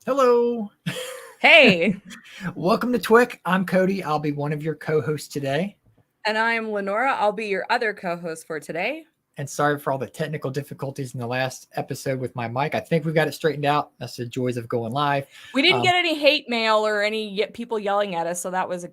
Hello. Hey, Welcome to t.w.i.c. I'm Cody. I'll be one of your co-hosts today. and I'm LeNora. I'll be your other co host for today. And sorry for all the technical difficulties in the last episode with my mic. I think we've got it straightened out. That's the joys of going live. We didn't get any hate mail or any people yelling at us, so that was a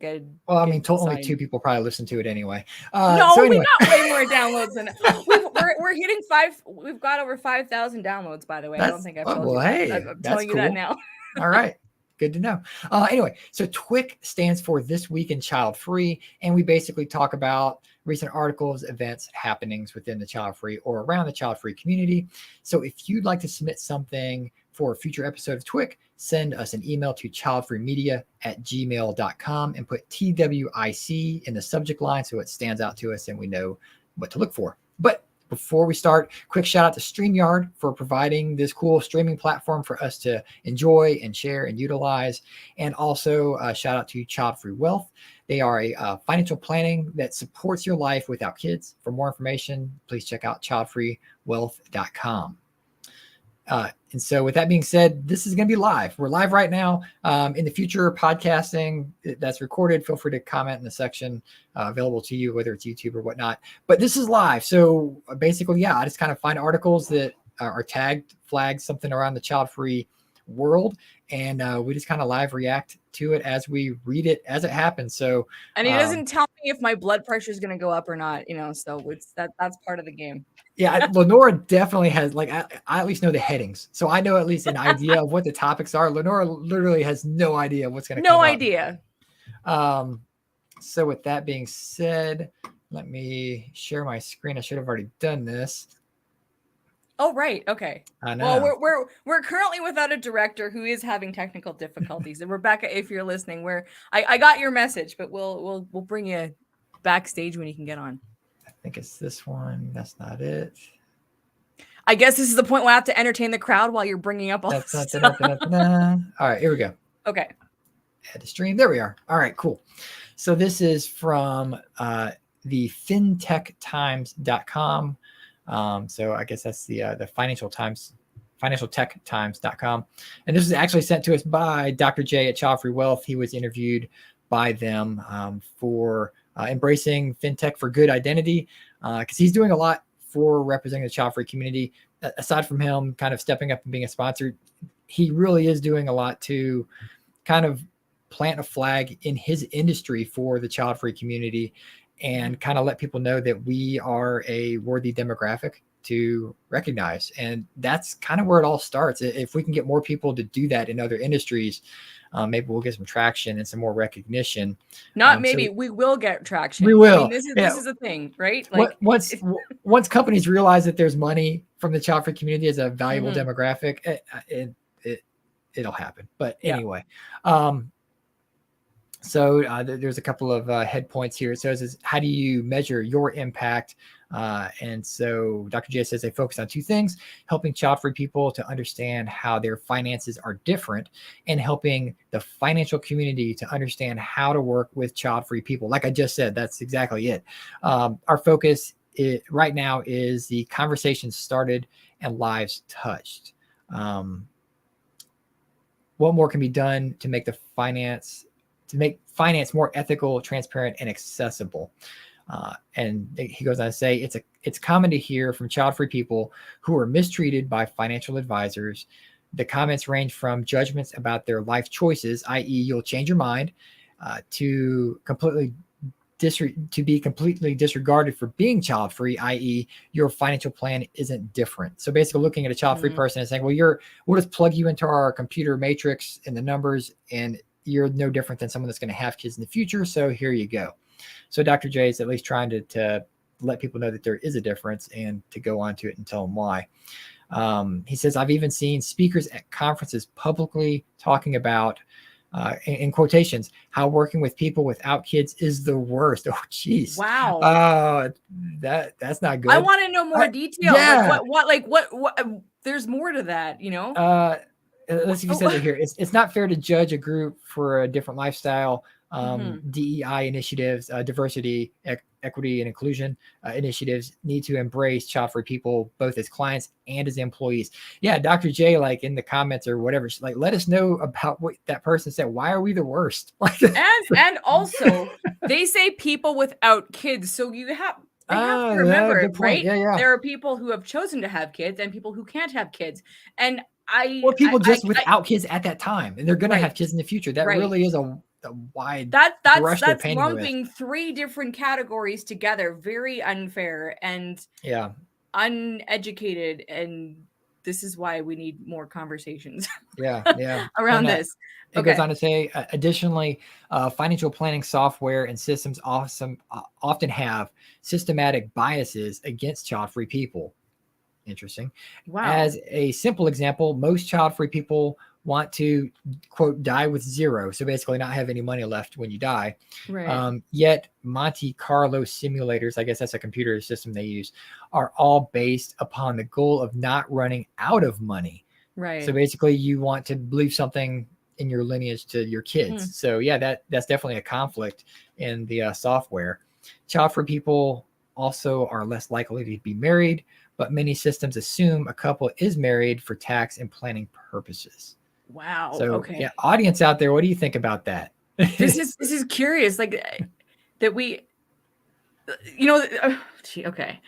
Well, I mean, good only two sign. people probably listen to it anyway. So No, we anyway, got way more downloads than we're hitting five. We've got over 5,000 downloads. By the way, I don't think I've told you that. hey, I'm that's telling you that cool. now. All right. Good to know. Anyway, so t.w.i.c. stands for This Week in Child-Free, and we basically talk about recent articles, events, happenings within the child-free or around the child-free community. So if you'd like to submit something for a future episode of t.w.i.c., send us an email to childfreemedia@gmail.com and put t.w.i.c in the subject line so it stands out to us and we know what to look for. But before we start, quick shout out to StreamYard for providing this cool streaming platform for us to enjoy and share and utilize. And also shout out to Childfree Wealth. They are a financial planning that supports your life without kids. For more information, please check out childfreewealth.com. And so with that being said, this is going to be live. We're live right now. In the future, podcasting that's recorded, feel free to comment in the section available to you, whether it's YouTube or whatnot. But this is live. So basically, I just kind of find articles that are tagged, flagged, something around the child-free world. And we just kind of live react to it as we read it as it happens. So, And he doesn't tell me if my blood pressure is going to go up or not. So it's that's part of the game. Yeah, LeNora definitely has, like, I at least know the headings. So I know at least an idea of what the topics are. LeNora literally has no idea what's going to come No up. idea. So with that being said, let me share my screen. I should have already done this. Oh, right. Okay. I know. Well, we're currently without a director who is having technical difficulties. And Rebecca, if you're listening, I got your message, but we'll bring you backstage when you can get on. I think it's this one. That's not it. I guess this is the point where I have to entertain the crowd while you're bringing up all this stuff. All right, here we go. Okay. Add to stream. There we are. All right, cool. So this is from the fintechtimes.com. So I guess that's the Financial Times, financialtechtimes.com. And this was actually sent to us by Dr. J at Childfree Wealth. He was interviewed by them for embracing fintech for good identity, because he's doing a lot for representing the child-free community. Aside from him kind of stepping up and being a sponsor, he really is doing a lot to kind of plant a flag in his industry for the child-free community and kind of let people know that we are a worthy demographic to recognize. And that's kind of where it all starts. If we can get more people to do that in other industries, maybe we'll get some traction and some more recognition. We will get traction. We will. I mean, this is a thing, right? Like once companies realize that there's money from the child-free community as a valuable demographic, it'll happen. But anyway, so there's a couple of head points here. It says, how do you measure your impact? And so Dr. J says they focus on two things: helping child-free people to understand how their finances are different, and helping the financial community to understand how to work with child-free people. Like I just said, that's exactly it. Our focus right now is the conversation started and lives touched. What more can be done to make finance more ethical, transparent, and accessible? And he goes on to say, it's common to hear from child-free people who are mistreated by financial advisors. The comments range from judgments about their life choices, i.e., you'll change your mind, to be completely disregarded for being child-free, i.e., your financial plan isn't different. So basically looking at a child-free person and saying, well, we'll just plug you into our computer matrix and the numbers, and you're no different than someone that's going to have kids in the future. So here you go. So Dr. J is at least trying to let people know that there is a difference and to go on to it and tell them why. He says, I've even seen speakers at conferences publicly talking about, in quotations, how working with people without kids is the worst. Oh, geez. Wow. That's not good. I want to know more detail. Yeah. What, there's more to that, you know? Let's see if he says it here. It's not fair to judge a group for a different lifestyle DEI initiatives, diversity, equity, and inclusion initiatives need to embrace child-free people both as clients and as employees. Yeah, Dr. J, like in the comments or whatever, like let us know about what that person said. Why are we the worst? and also they say people without kids, so they have to remember, good point. right? Yeah. There are people who have chosen to have kids and people who can't have kids, and or people without kids at that time, and they're going to have kids in the future. That really is a wide brush they're painting lumping with 3 different categories together. Very unfair and uneducated, and this is why we need more conversations around this. It goes on to say, additionally, financial planning software and systems often have systematic biases against child-free people. Interesting. Wow. As a simple example, most child-free people want to, quote, die with zero. So basically not have any money left when you die. Right. Yet Monte Carlo simulators, I guess that's a computer system they use, are all based upon the goal of not running out of money. Right. So basically you want to leave something in your lineage to your kids. So yeah, that's definitely a conflict in the software. Child-free people also are less likely to be married, but many systems assume a couple is married for tax and planning purposes. Wow. So yeah, audience out there, what do you think about that? This is curious, like that we, okay,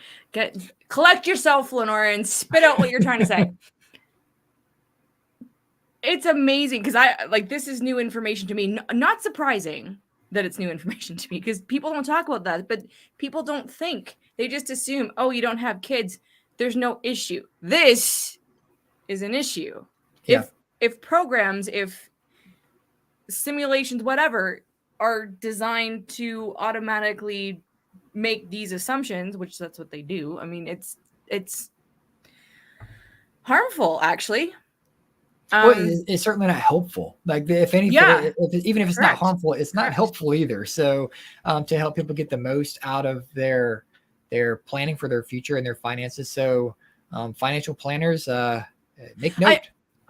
collect yourself, LeNora, and spit out what you're trying to say. It's amazing because this is new information to me. Not surprising that it's new information to me because people don't talk about that, but people don't think. They just assume, oh, you don't have kids, there's no issue. This is an issue. Yeah. If programs, if simulations, whatever, are designed to automatically make these assumptions, which that's what they do. I mean, it's harmful, actually. Well, it's certainly not helpful. Like if anything, even if it's not harmful, it's not helpful either. So to help people get the most out of their planning for their future and their finances. So financial planners, make note.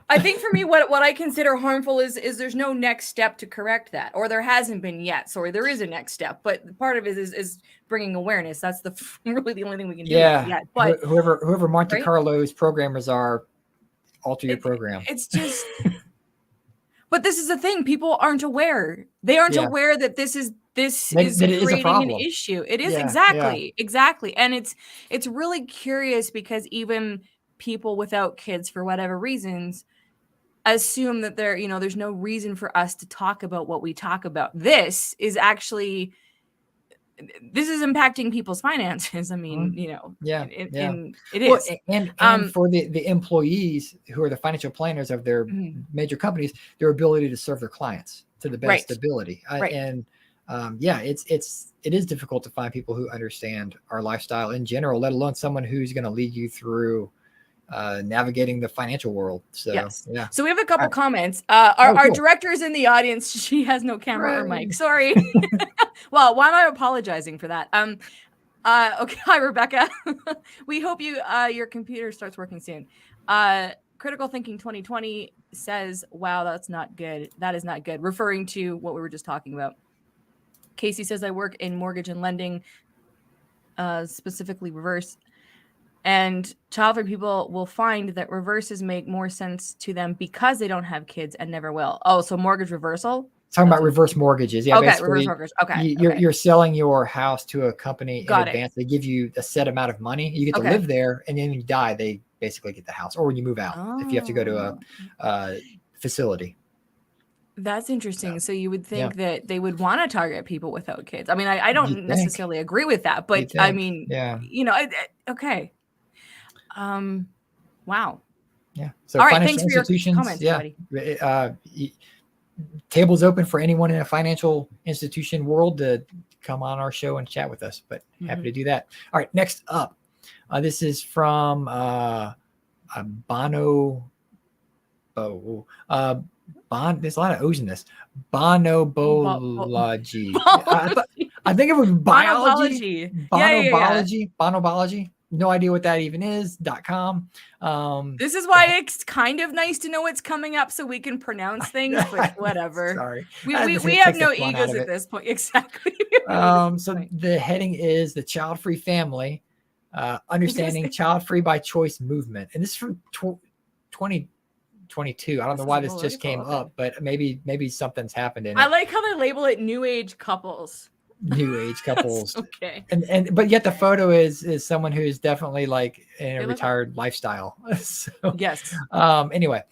I think for me, what I consider harmful is there's no next step to correct that, or there hasn't been yet. Sorry, there is a next step, but part of it is bringing awareness. That's really the only thing we can do yet. But whoever Monte Carlo's programmers are, alter your program. It's just, but this is the thing. People aren't aware. They aren't aware that this is creating an issue. It is exactly. And it's really curious because even people without kids, for whatever reasons, assume that there's no reason for us to talk about what we talk about. This is impacting people's finances. I mean, it is. And for the employees who are the financial planners of their major companies, their ability to serve their clients to the best ability. And it is difficult to find people who understand our lifestyle in general, let alone someone who's going to lead you through navigating the financial world. So yeah. So we have a couple comments. Our director is in the audience. She has no camera or mic. Sorry. Well, why am I apologizing for that? Okay. Hi, Rebecca. We hope your computer starts working soon. Critical Thinking 2020 says, wow, that's not good. That is not good. Referring to what we were just talking about. Casey says, I work in mortgage and lending, specifically reverse. And child-free people will find that reverses make more sense to them because they don't have kids and never will. Oh, so mortgage reversal? Talking about reverse mortgages. Yeah, okay, reverse mortgage. Okay. You're selling your house to a company in advance. They give you a set amount of money. You get to live there, and then when you die, they basically get the house. Or when you move out, if you have to go to a facility. That's interesting. So you would think that they would want to target people without kids. I mean, I don't necessarily agree with that, but I mean, okay. Wow. Yeah. So all right. Thanks for your comments, buddy. Tables open for anyone in a financial institution world to come on our show and chat with us, but happy to do that. All right. Next up, this is from Bono. There's a lot of O's in this. Bonobology. I think it was biology. Bonobology. Bonobology. no idea what that even is. .com. This is why it's kind of nice to know what's coming up so we can pronounce things, but whatever. Sorry. We have no egos at this point. Exactly. So the heading is the Child-Free Family, Understanding Child-Free by Choice Movement. And this is from 2022. I don't know why this just came up, but maybe something's happened in it. I like how they label it New Age couples. New age couples. Okay. But yet the photo is someone who's definitely like in a retired lifestyle. So, yes. Anyway,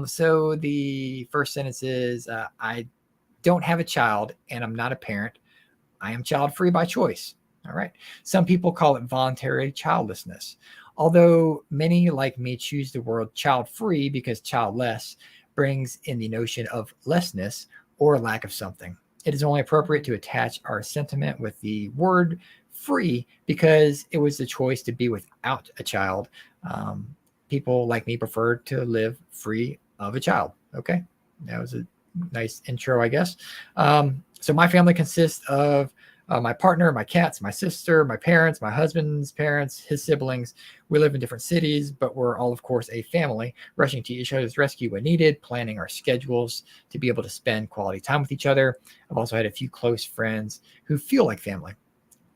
so the first sentence is, I don't have a child and I'm not a parent. I am child free by choice. All right. Some people call it voluntary childlessness. Although many like me choose the word child free because childless brings in the notion of lessness or lack of something. It is only appropriate to attach our sentiment with the word free because it was the choice to be without a child. People like me prefer to live free of a child. Okay. That was a nice intro, I guess. So my family consists of my partner, my cats, my sister, my parents, my husband's parents, his siblings. We live in different cities, but we're all, of course, a family, rushing to each other's rescue when needed, planning our schedules to be able to spend quality time with each other. I've also had a few close friends who feel like family.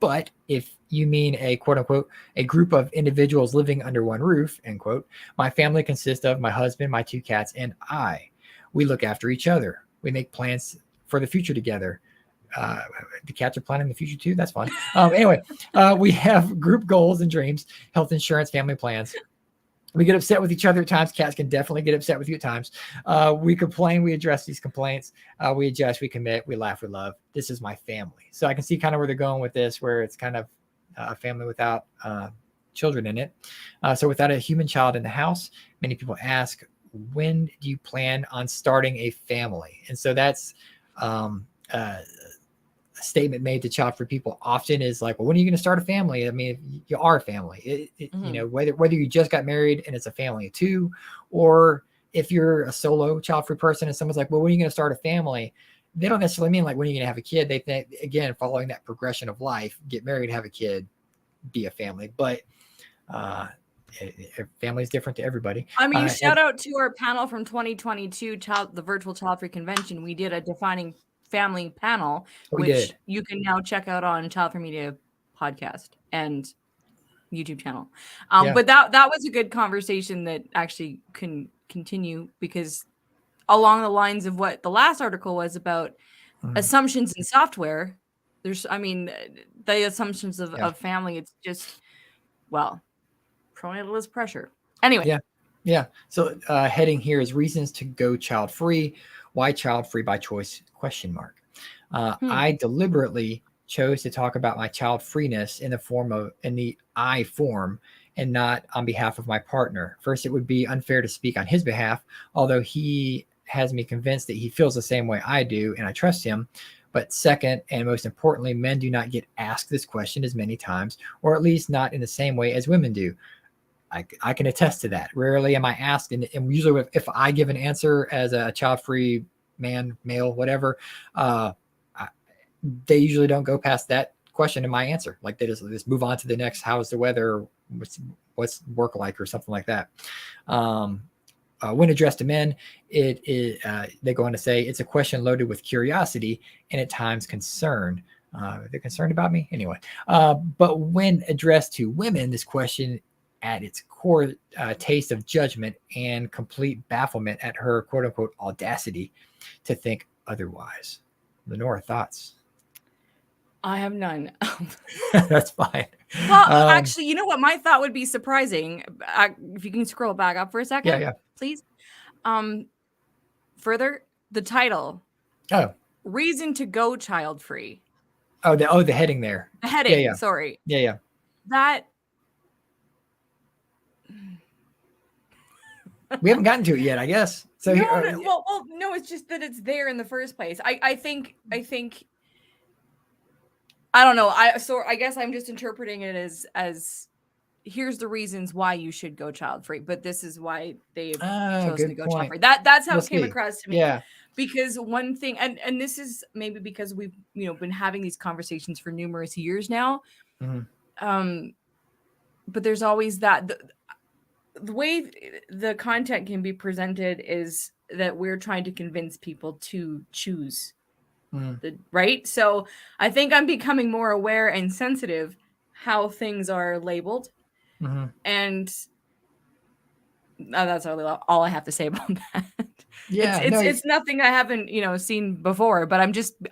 But if you mean a quote unquote, a group of individuals living under one roof, end quote, my family consists of my husband, my two cats, and I. We look after each other. We make plans for the future together. The cats are planning the future too. That's fun. Anyway, we have group goals and dreams, health insurance, family plans. We get upset with each other at times. Cats can definitely get upset with you at times. We complain. We address these complaints. We adjust. We commit. We laugh. We love. This is my family. So I can see kind of where they're going with this, where it's kind of a family without children in it. So without a human child in the house, many people ask, when do you plan on starting a family? And so that's a statement made to child-free people often is like, well, when are you going to start a family? I mean, you are a family. You know, whether you just got married and it's a family of two, or if you're a solo child-free person and someone's like, well, when are you going to start a family? They don't necessarily mean like, when are you going to have a kid? They think, again, following that progression of life, get married, have a kid, be a family. But family is different to everybody. I mean, shout out to our panel from 2022, the virtual child-free convention. We did a defining family panel, which you can now check out on Childfree Media podcast and YouTube channel. But that was a good conversation that actually can continue, because along the lines of what the last article was about assumptions in software, there's, I mean, the assumptions of family, it's just, well, pronatalist pressure. Anyway. Yeah. So heading here is reasons to go child free. Why child free by choice? ? I deliberately chose to talk about my child freeness in the I form and not on behalf of my partner. First, it would be unfair to speak on his behalf, although he has me convinced that he feels the same way I do, and I trust him. But second, and most importantly, men do not get asked this question as many times, or at least not in the same way as women do. I can attest to that. Rarely am I asked, and usually if I give an answer as a child-free man, male, whatever, they usually don't go past that question in my answer. Like they just move on to the next. How's the weather? What's work like, or something like that. When addressed to men, they go on to say it's a question loaded with curiosity and at times concern. They're concerned about me anyway. But when addressed to women, this question at its core taste of judgment and complete bafflement at her quote unquote audacity to think otherwise. LeNora, thoughts? I have none. That's fine. Well, actually, you know what? My thought would be surprising. If you can scroll back up for a second, please. Further, the title. Oh. Reason to go child free. The heading there. The heading. Sorry. Yeah. That. We haven't gotten to it yet, I guess. So no, it's just that it's there in the first place. I think I don't know. I guess I'm just interpreting it as here's the reasons why you should go child free, but this is why they've chosen to go child free. That's how it came across to me. Yeah. Because one thing, and this is maybe because we've been having these conversations for numerous years now. but there's always that the way the content can be presented is that we're trying to convince people to choose the right. So I think I'm becoming more aware and sensitive how things are labeled, and that's all I have to say about that. Yeah, It's nothing I haven't seen before, but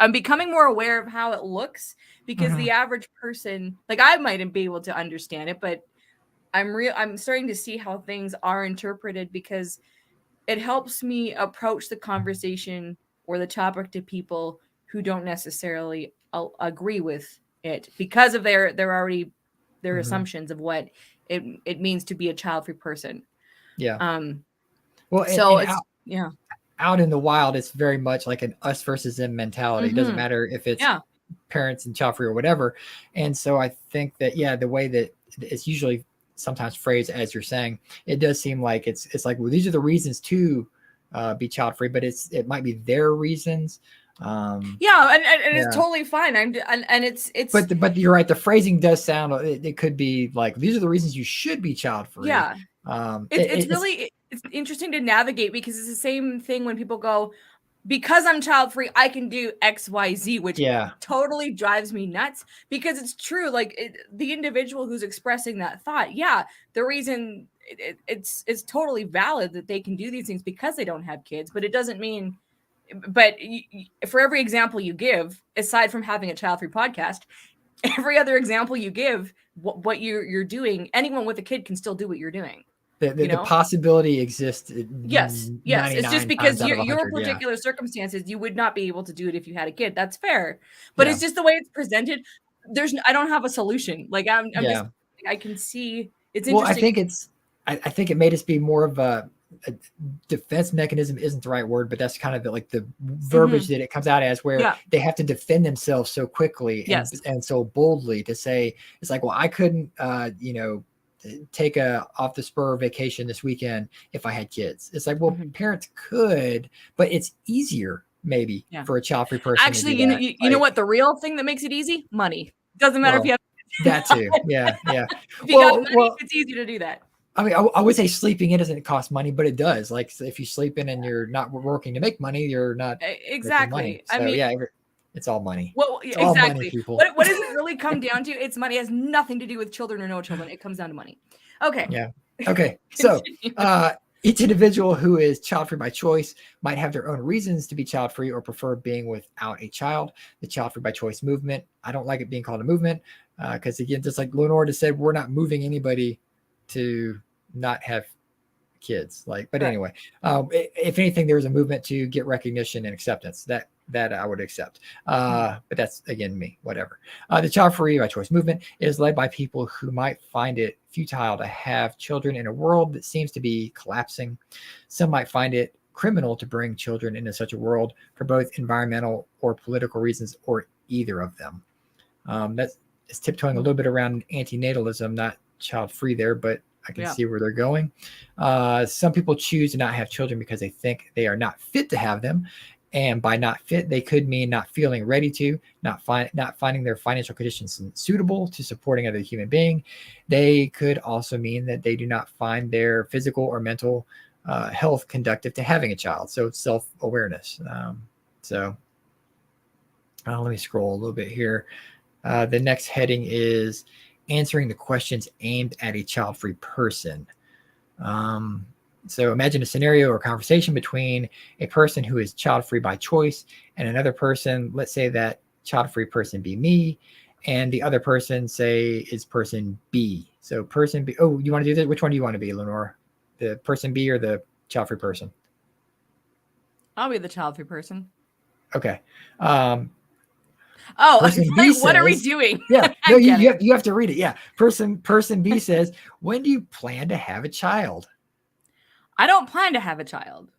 I'm becoming more aware of how it looks, because the average person, like, I mightn't be able to understand it, but I'm starting to see how things are interpreted, because it helps me approach the conversation or the topic to people who don't necessarily agree with it, because of their assumptions of what it means to be a child-free person. Yeah. Well, so it's out in the wild, it's very much like an us versus them mentality. It doesn't matter if it's parents and child free or whatever. And so I think that, the way that it's usually sometimes phrased, as you're saying, it does seem like it's like, well, these are the reasons to be child free, but it might be their reasons. And it's totally fine. And it's but you're right. The phrasing does sound, it could be like, these are the reasons you should be child free. Yeah. It's interesting to navigate, because it's the same thing when people go, because I'm child free, I can do XYZ, which totally drives me nuts, because it's true. Like, the individual who's expressing that thought, the reason it's totally valid that they can do these things because they don't have kids, but it doesn't mean. But for every example you give, aside from having a child free podcast, every other example you give, what you're doing, anyone with a kid can still do what you're doing. The possibility exists. Yes. It's just because your particular circumstances, you would not be able to do it if you had a kid. That's fair, but it's just the way it's presented. I don't have a solution. Like, I'm just, I can see it's interesting. Well, I think it made us be more of a defense mechanism isn't the right word, but that's kind of the verbiage that it comes out as, where they have to defend themselves so quickly and so boldly to say, it's like, well, I couldn't, take a off the spur vacation this weekend if I had kids. It's like, well, parents could, but it's easier maybe for a child-free person. Actually, you know what? The real thing that makes it easy, money. Doesn't matter if you have that too. Yeah. If you got money, it's easy to do that. I mean, I would say sleeping in doesn't cost money, but it does. Like, if you sleep in and you're not working to make money, you're not exactly. So, I mean, it's all money. Well, it's exactly. All money, people. What does it really come down to? It's money. It has nothing to do with children or no children. It comes down to money. Okay. Yeah. Okay. So, each individual who is child-free by choice might have their own reasons to be child-free or prefer being without a child. The Child-Free by Choice movement, I don't like it being called a movement, because again, just like LeNora just said, we're not moving anybody to not have kids. But anyway, if anything, there was a movement to get recognition and acceptance that I would accept. But that's, again, me, whatever. The Child-Free by Choice movement is led by people who might find it futile to have children in a world that seems to be collapsing. Some might find it criminal to bring children into such a world for both environmental or political reasons, or either of them. That's tiptoeing a little bit around antinatalism, not child-free there, but I can see where they're going. Some people choose to not have children because they think they are not fit to have them. And by not fit, they could mean not feeling ready to, not finding their financial conditions suitable to supporting another human being. They could also mean that they do not find their physical or mental health conducive to having a child. So it's self-awareness. Let me scroll a little bit here. The next heading is answering the questions aimed at a child-free person. So imagine a scenario or conversation between a person who is child-free by choice and another person. Let's say that child-free person be me, and the other person, say, is person B. So person B. Oh, you want to do this? Which one do you want to be, LeNora? The person B or the child-free person? I'll be the child-free person. Okay. What are we doing? Yeah, no, you have to read it. Yeah, person B says, when do you plan to have a child? I don't plan to have a child.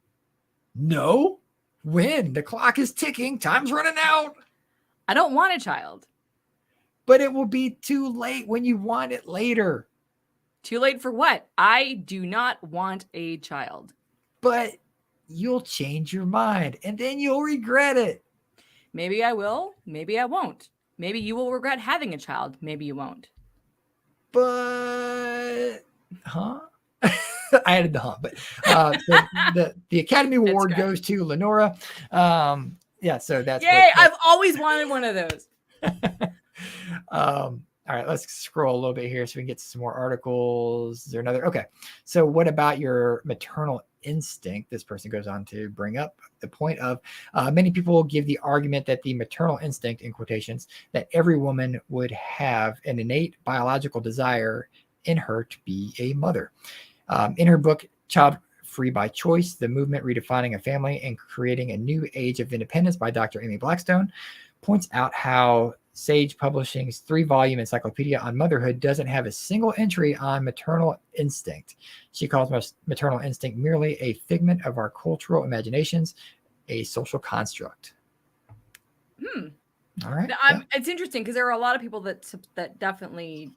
No? When? The clock is ticking. Time's running out. I don't want a child. But it will be too late when you want it later. Too late for what? I do not want a child. But you'll change your mind and then you'll regret it. Maybe I will. Maybe I won't. Maybe you will regret having a child. Maybe you won't. but I added the huh, but the Academy Award goes to LeNora. Yeah, so that's yay! I've always wanted one of those. All right, let's scroll a little bit here so we can get to some more articles. Is there another? Okay, so what about your maternal instinct? This person goes on to bring up the point of many people give the argument that the maternal instinct, in quotations, that every woman would have an innate biological desire in her to be a mother. In her book, Childfree by Choice, The Movement Redefining a Family and Creating a New Age of Independence by Dr. Amy Blackstone, points out how Sage Publishing's 3-volume encyclopedia on motherhood doesn't have a single entry on maternal instinct. She calls maternal instinct merely a figment of our cultural imaginations, a social construct. All right. It's interesting because there are a lot of people that definitely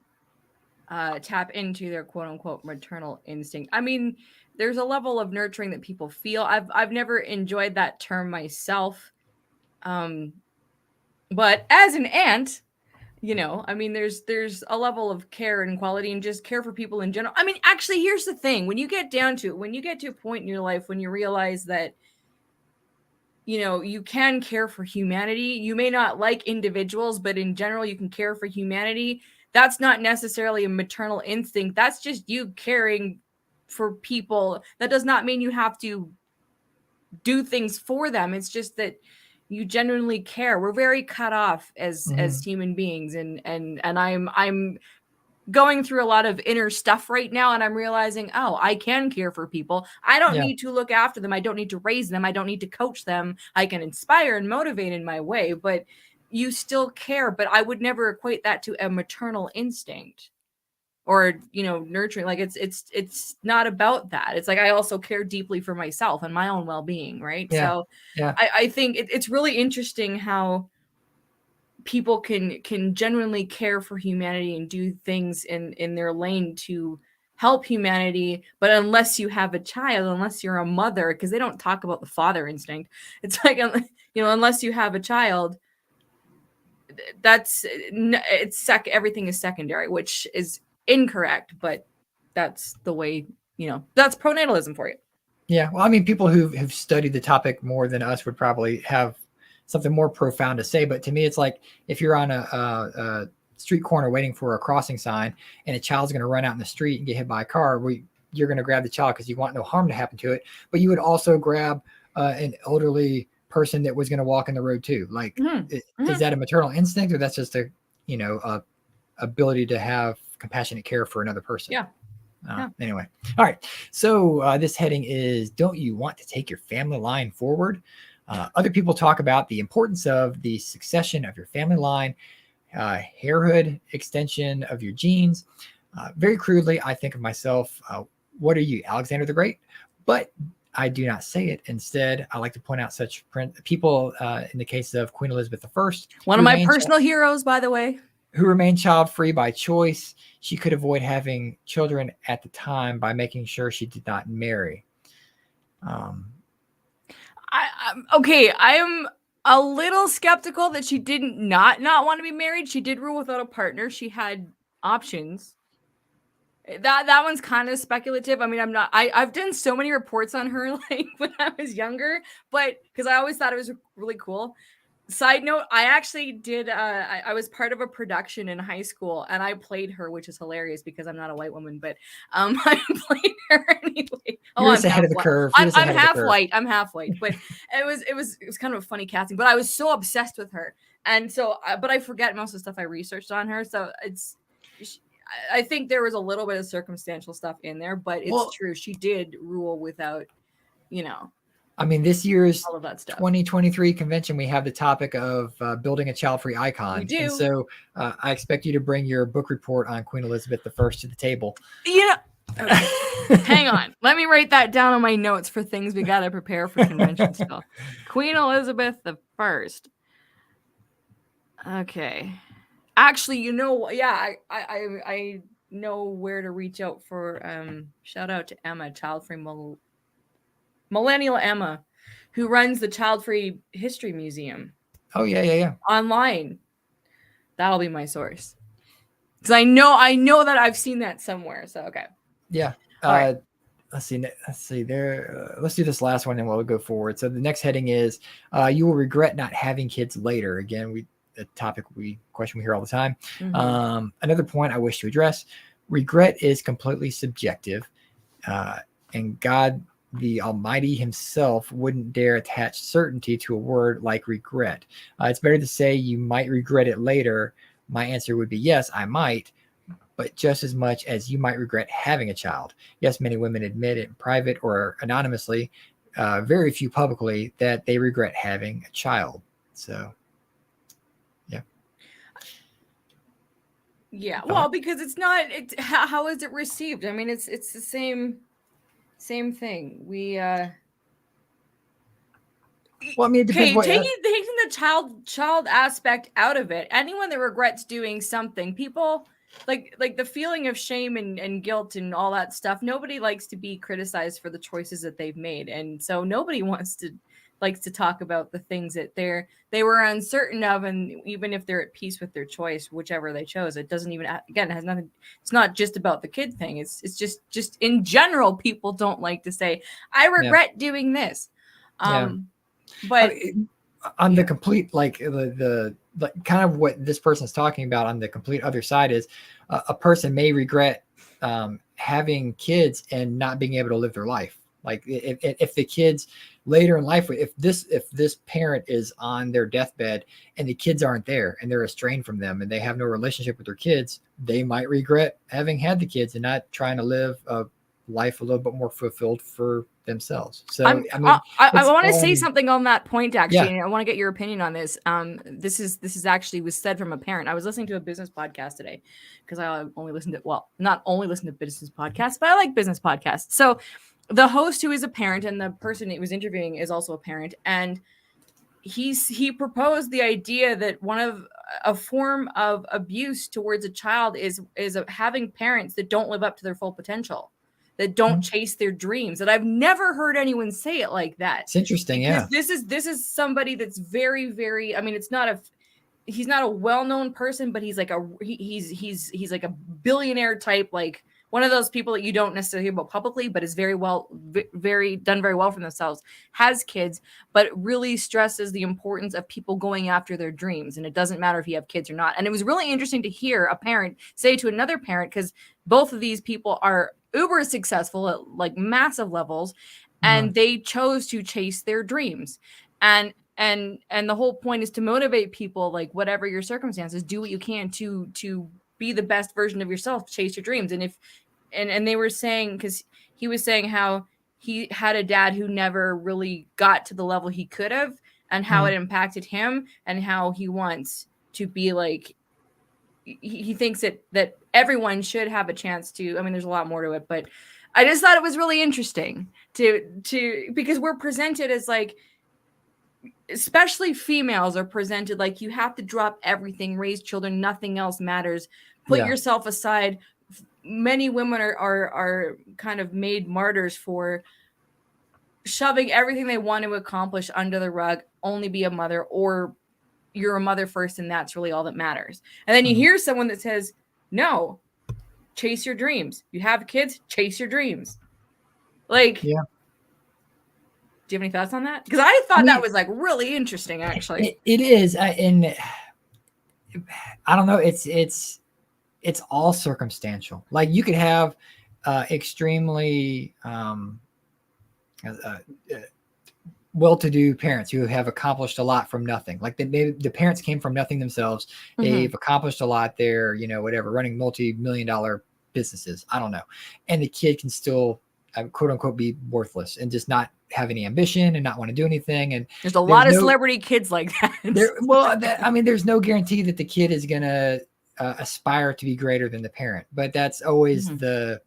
tap into their quote unquote maternal instinct. I mean, there's a level of nurturing that people feel. I've never enjoyed that term myself. But as an aunt, you know, I mean, there's a level of care and quality and just care for people in general. I mean, actually, here's the thing. When you get down to it, when you get to a point in your life when you realize that, you know, you can care for humanity. You may not like individuals, but in general, you can care for humanity. That's not necessarily a maternal instinct. That's just you caring for people. That does not mean you have to do things for them. It's just that you genuinely care. We're very cut off as human beings, and I'm going through a lot of inner stuff right now, and I'm realizing, oh, I can care for people. I don't need to look after them. I don't need to raise them. I don't need to coach them. I can inspire and motivate in my way, but you still care. But I would never equate that to a maternal instinct or, you know, nurturing. Like it's not about that. It's like I also care deeply for myself and my own well-being, right? So I think it's really interesting how people can genuinely care for humanity and do things in their lane to help humanity. But unless you have a child, unless you're a mother, because they don't talk about the father instinct, it's like, you know, unless you have a child, everything is secondary, which is incorrect, but that's the way, you know, that's pronatalism for you. Yeah, well, I mean, people who've studied the topic more than us would probably have something more profound to say. But to me, it's like if you're on a street corner waiting for a crossing sign and a child's going to run out in the street and get hit by a car, you're going to grab the child because you want no harm to happen to it. But you would also grab an elderly person that was going to walk in the road too. Like, is that a maternal instinct, or that's just a ability to have compassionate care for another person? Yeah. Anyway, all right. So this heading is, don't you want to take your family line forward? Other people talk about the importance of the succession of your family line, hairhood extension of your genes. Very crudely, I think of myself, what are you, Alexander the Great? But I do not say it. Instead, I like to point out such people in the case of Queen Elizabeth I. One of my personal heroes, by the way. Who remained child-free by choice. She could avoid having children at the time by making sure she did not marry. Okay, I am a little skeptical that she didn't not want to be married. She did rule without a partner. She had options. That one's kind of speculative. I mean, I've done so many reports on her like when I was younger, but because I always thought it was really cool. Side note, I actually did, I was part of a production in high school and I played her, which is hilarious because I'm not a white woman, but I played her anyway. You're just ahead of the curve. I'm half white. I'm half white, but it was kind of a funny casting, but I was so obsessed with her. And so, but I forget most of the stuff I researched on her. So I think there was a little bit of circumstantial stuff in there, but it's true. She did rule without, you know. I mean, this year's 2023 convention, we have the topic of building a child-free icon. We do. And so I expect you to bring your book report on Queen Elizabeth I to the table. You know, hang on. Let me write that down on my notes for things we got to prepare for convention stuff. Queen Elizabeth I. Okay. Actually, you know, yeah, I know where to reach out for. Shout out to Emma, Childfree Millennial Emma, who runs the Childfree History Museum. Oh, yeah. Online. That'll be my source. Because I know that I've seen that somewhere. So okay. Yeah. All right. Let's see there. Let's do this last one and we'll go forward. So the next heading is you will regret not having kids later. Again, a question we hear all the time. Mm-hmm. Another point I wish to address: regret is completely subjective, and God, the Almighty Himself, wouldn't dare attach certainty to a word like regret. It's better to say you might regret it later. My answer would be yes, I might, but just as much as you might regret having a child. Yes, many women admit it in private or anonymously, very few publicly, that they regret having a child. So, yeah. Yeah. Well, because it's not. How is it received? I mean, it's the same thing. Well, I mean, it depends. Taking the child aspect out of it. Anyone that regrets doing something, people like the feeling of shame and guilt and all that stuff. Nobody likes to be criticized for the choices that they've made, and so nobody likes to talk about the things that they were uncertain of, and even if they're at peace with their choice, whichever they chose, it doesn't even, again, it has nothing. It's not just about the kid thing. It's just in general, people don't like to say, I regret doing this. But on the complete, like the kind of what this person is talking about on the complete other side is a person may regret having kids and not being able to live their life. Like if the kids later in life, if this parent is on their deathbed and the kids aren't there and they're estranged from them and they have no relationship with their kids, they might regret having had the kids and not trying to live a life a little bit more fulfilled for themselves. So I want to say something on that point, actually, and I want to get your opinion on this. This is actually was said from a parent. I was listening to a business podcast today because I only listen to, well, not only listen to business podcasts, but I like business podcasts. So the host, who is a parent, and the person he was interviewing is also a parent, and he proposed the idea that one of a form of abuse towards a child is having parents that don't live up to their full potential, that don't chase their dreams. And I've never heard anyone say it like that. It's interesting. Yeah. This is somebody that's very, very, I mean, he's not a well-known person, but he's like he's like a billionaire type, like one of those people that you don't necessarily hear about publicly, but is very well for themselves, has kids, but really stresses the importance of people going after their dreams. And it doesn't matter if you have kids or not. And it was really interesting to hear a parent say to another parent, because both of these people are uber successful at like massive levels, and they chose to chase their dreams. And the whole point is to motivate people, like whatever your circumstances, do what you can to be the best version of yourself, chase your dreams. And and they were saying, because he was saying how he had a dad who never really got to the level he could have, and how it impacted him, and how he wants to be like, he thinks that everyone should have a chance to, I mean, there's a lot more to it, but I just thought it was really interesting to because we're presented as like, especially females are presented like you have to drop everything, raise children, nothing else matters, put yourself aside. Many women are kind of made martyrs for shoving everything they want to accomplish under the rug, only be a mother, or you're a mother first and that's really all that matters. And then you hear someone that says, no, chase your dreams. You have kids, chase your dreams. Like, yeah. Do you have any thoughts on that? Because I thought that was like really interesting, actually. It is. And I don't know. It's all circumstantial. Like you could have extremely well-to-do parents who have accomplished a lot from nothing. Like the parents came from nothing themselves. They've accomplished a lot. They're, whatever, running multi-million-dollar businesses. I don't know. And the kid can still, quote unquote, be worthless and just not have any ambition and not want to do anything. And there's a lot of celebrity kids like that. I mean, there's no guarantee that the kid is going to aspire to be greater than the parent, but that's always the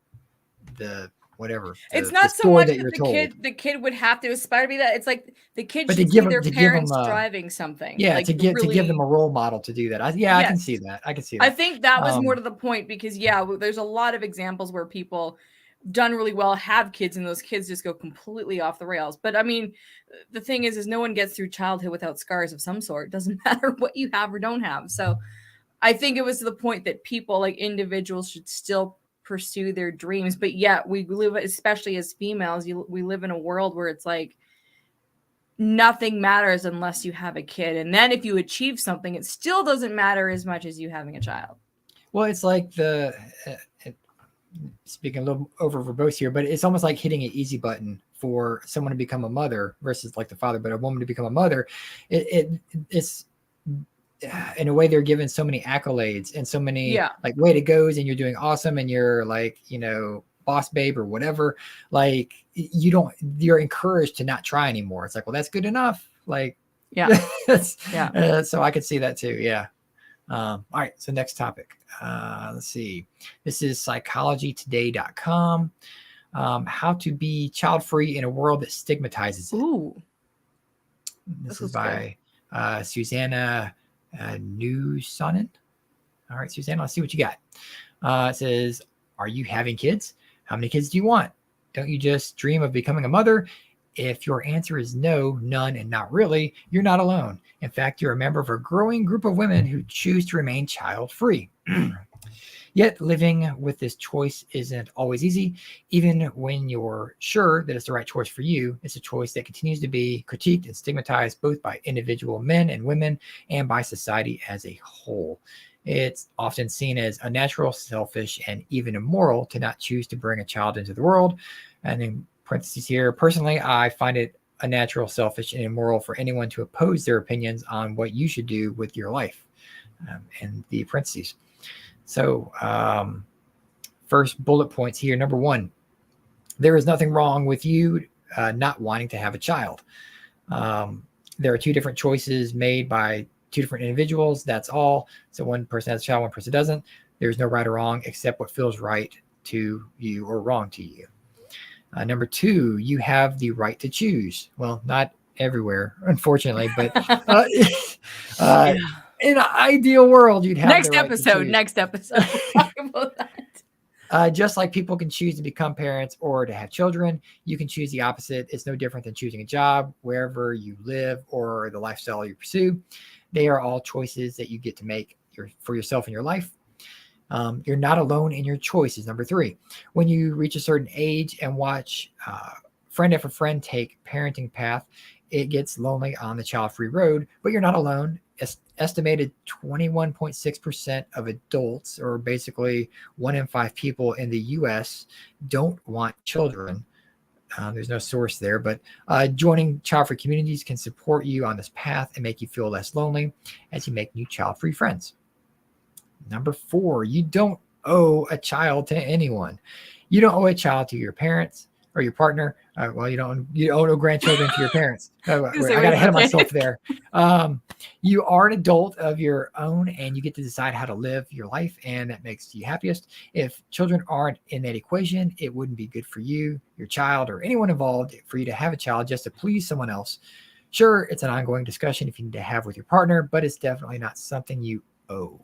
whatever. It's not so much that the kid would have to aspire to be that. It's like the kid should see their parents driving something. Yeah, like to give them a role model to do that. I can see that. I think that was more to the point, because there's a lot of examples where people done really well have kids and those kids just go completely off the rails. But I mean, the thing is no one gets through childhood without scars of some sort. It doesn't matter what you have or don't have. So I think it was to the point that people, like individuals, should still pursue their dreams, but yet we live, especially as females, we live in a world where it's like nothing matters unless you have a kid, and then if you achieve something, it still doesn't matter as much as you having a child. Well, it's like speaking a little over verbose here, but it's almost like hitting an easy button for someone to become a mother versus like the father, but a woman to become a mother. It's in a way they're given so many accolades and so many like way to goes, and you're doing awesome, and you're like, boss babe or whatever. Like you're encouraged to not try anymore. It's like, well, that's good enough. Like, so I could see that too. Yeah. All right. So next topic. Let's see. This is psychologytoday.com. How to be child-free in a world that stigmatizes it. Ooh. This is by Susanna Newsonnen. All right, Susanna, let's see what you got. It says, are you having kids? How many kids do you want? Don't you just dream of becoming a mother? If your answer is no, none, and not really, you're not alone. In fact, you're a member of a growing group of women who choose to remain child-free. Yet living with this choice isn't always easy. Even when you're sure that it's the right choice for you, it's a choice that continues to be critiqued and stigmatized both by individual men and women and by society as a whole. It's often seen as unnatural, selfish, and even immoral to not choose to bring a child into the world. And in parentheses here, personally, I find it unnatural, selfish, and immoral for anyone to oppose their opinions on what you should do with your life. And the parentheses. So first bullet points here. Number one, there is nothing wrong with you not wanting to have a child. There are two different choices made by two different individuals. That's all. So one person has a child, one person doesn't. There's no right or wrong except what feels right to you or wrong to you. Number two, you have the right to choose. Well, not everywhere, unfortunately, but in an ideal world, you'd have next episode. Talk about that. Just like people can choose to become parents or to have children, you can choose the opposite. It's no different than choosing a job, wherever you live, or the lifestyle you pursue. They are all choices that you get to make for yourself in your life. You're not alone in your choices. Number three, when you reach a certain age and watch friend after friend take parenting path, it gets lonely on the child-free road, but you're not alone. Estimated 21.6% of adults, or basically 1 in 5 people in the U.S., don't want children. There's no source there, but joining child-free communities can support you on this path and make you feel less lonely as you make new child-free friends. Number four, you don't owe a child to anyone. You don't owe a child to your parents or your partner. You don't owe no grandchildren to your parents. I got ahead of myself there. You are an adult of your own, and you get to decide how to live your life, and that makes you happiest. If children aren't in that equation, it wouldn't be good for you, your child, or anyone involved for you to have a child just to please someone else. Sure, it's an ongoing discussion if you need to have with your partner, but it's definitely not something you owe.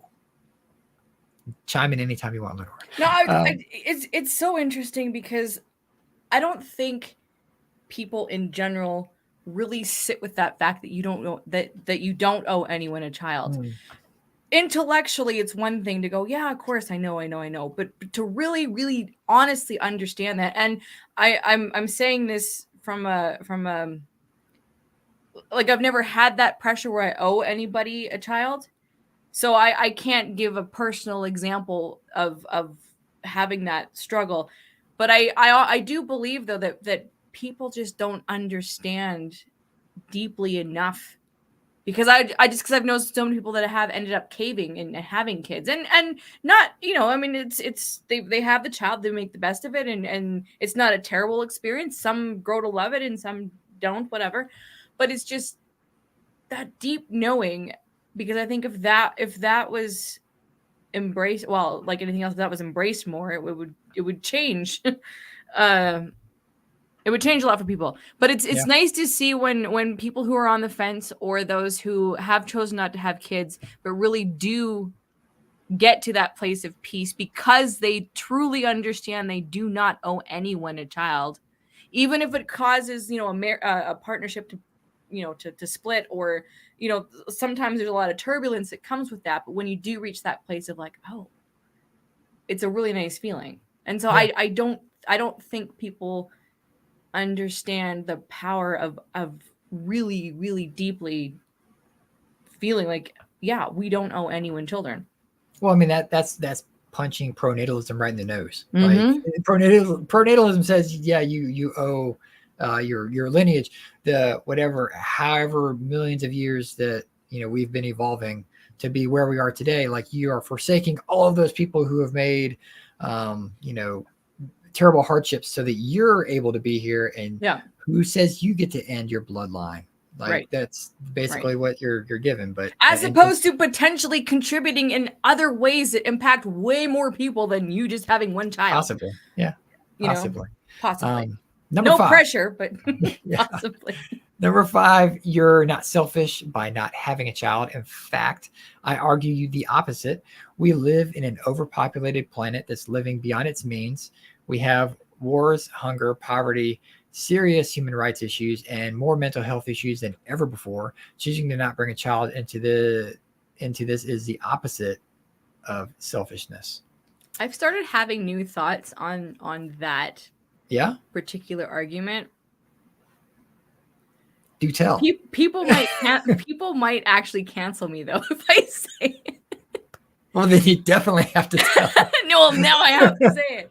Chime in anytime you want, LeNora. No, it's so interesting because I don't think people in general really sit with that fact that you don't know that you don't owe anyone a child. Intellectually, it's one thing to go, yeah, of course, I know, but to really, really honestly understand that, and I'm saying this from a like I've never had that pressure where I owe anybody a child. So I can't give a personal example of having that struggle, but I do believe though that people just don't understand deeply enough, because because I've known so many people that have ended up caving and having kids and not, I mean, it's they have the child, they make the best of it, and it's not a terrible experience. Some grow to love it and some don't, whatever, but it's just that deep knowing. Because I think if that was embraced, well, like anything else, if that was embraced more, it would change. It would change a lot for people. But it's nice to see when people who are on the fence, or those who have chosen not to have kids, but really do get to that place of peace because they truly understand they do not owe anyone a child, even if it causes a partnership to to split, or, sometimes there's a lot of turbulence that comes with that. But when you do reach that place of like, oh, it's a really nice feeling. And so I don't think people understand the power of really, really deeply feeling like, yeah, we don't owe anyone children. Well, I mean, that's punching pronatalism right in the nose. Mm-hmm. Like pronatalism says, yeah, you owe your lineage, the whatever, however millions of years that we've been evolving to be where we are today. Like, you are forsaking all of those people who have made terrible hardships so that you're able to be here. And who says you get to end your bloodline? Like, that's basically what you're given. But as opposed to potentially contributing in other ways that impact way more people than you just having one child. Possibly. Yeah. Possibly. Number 5. Pressure, but possibly. Number 5, you're not selfish by not having a child. In fact, I argue the opposite. We live in an overpopulated planet that's living beyond its means. We have wars, hunger, poverty, serious human rights issues, and more mental health issues than ever before. Choosing to not bring a child into this is the opposite of selfishness. I've started having new thoughts on that particular argument. Do tell. People might actually cancel me though if I say it. Well, then you definitely have to tell. No, now I have to say it.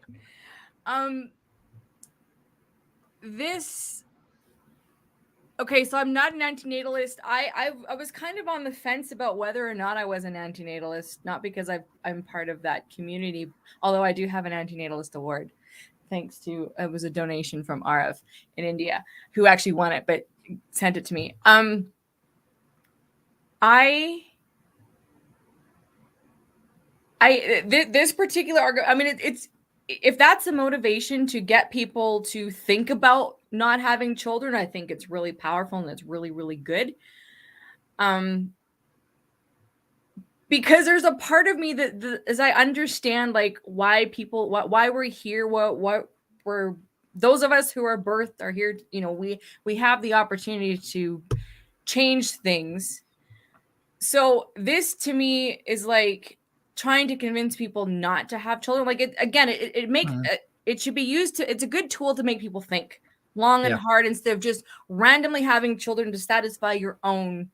So I'm not an antinatalist. I was kind of on the fence about whether or not I was an antinatalist, not because I'm part of that community, although I do have an antinatalist award, thanks to, it was a donation from Arav in India, who actually won it, but sent it to me. This particular argument, I mean, it's if that's a motivation to get people to think about not having children, I think it's really powerful and it's really, really good. Because there's a part of me that as I understand like why we're here, what we're, those of us who are birthed are here, we have the opportunity to change things. So this to me is like trying to convince people not to have children. Like it should be used to, it's a good tool to make people think long and hard instead of just randomly having children to satisfy your own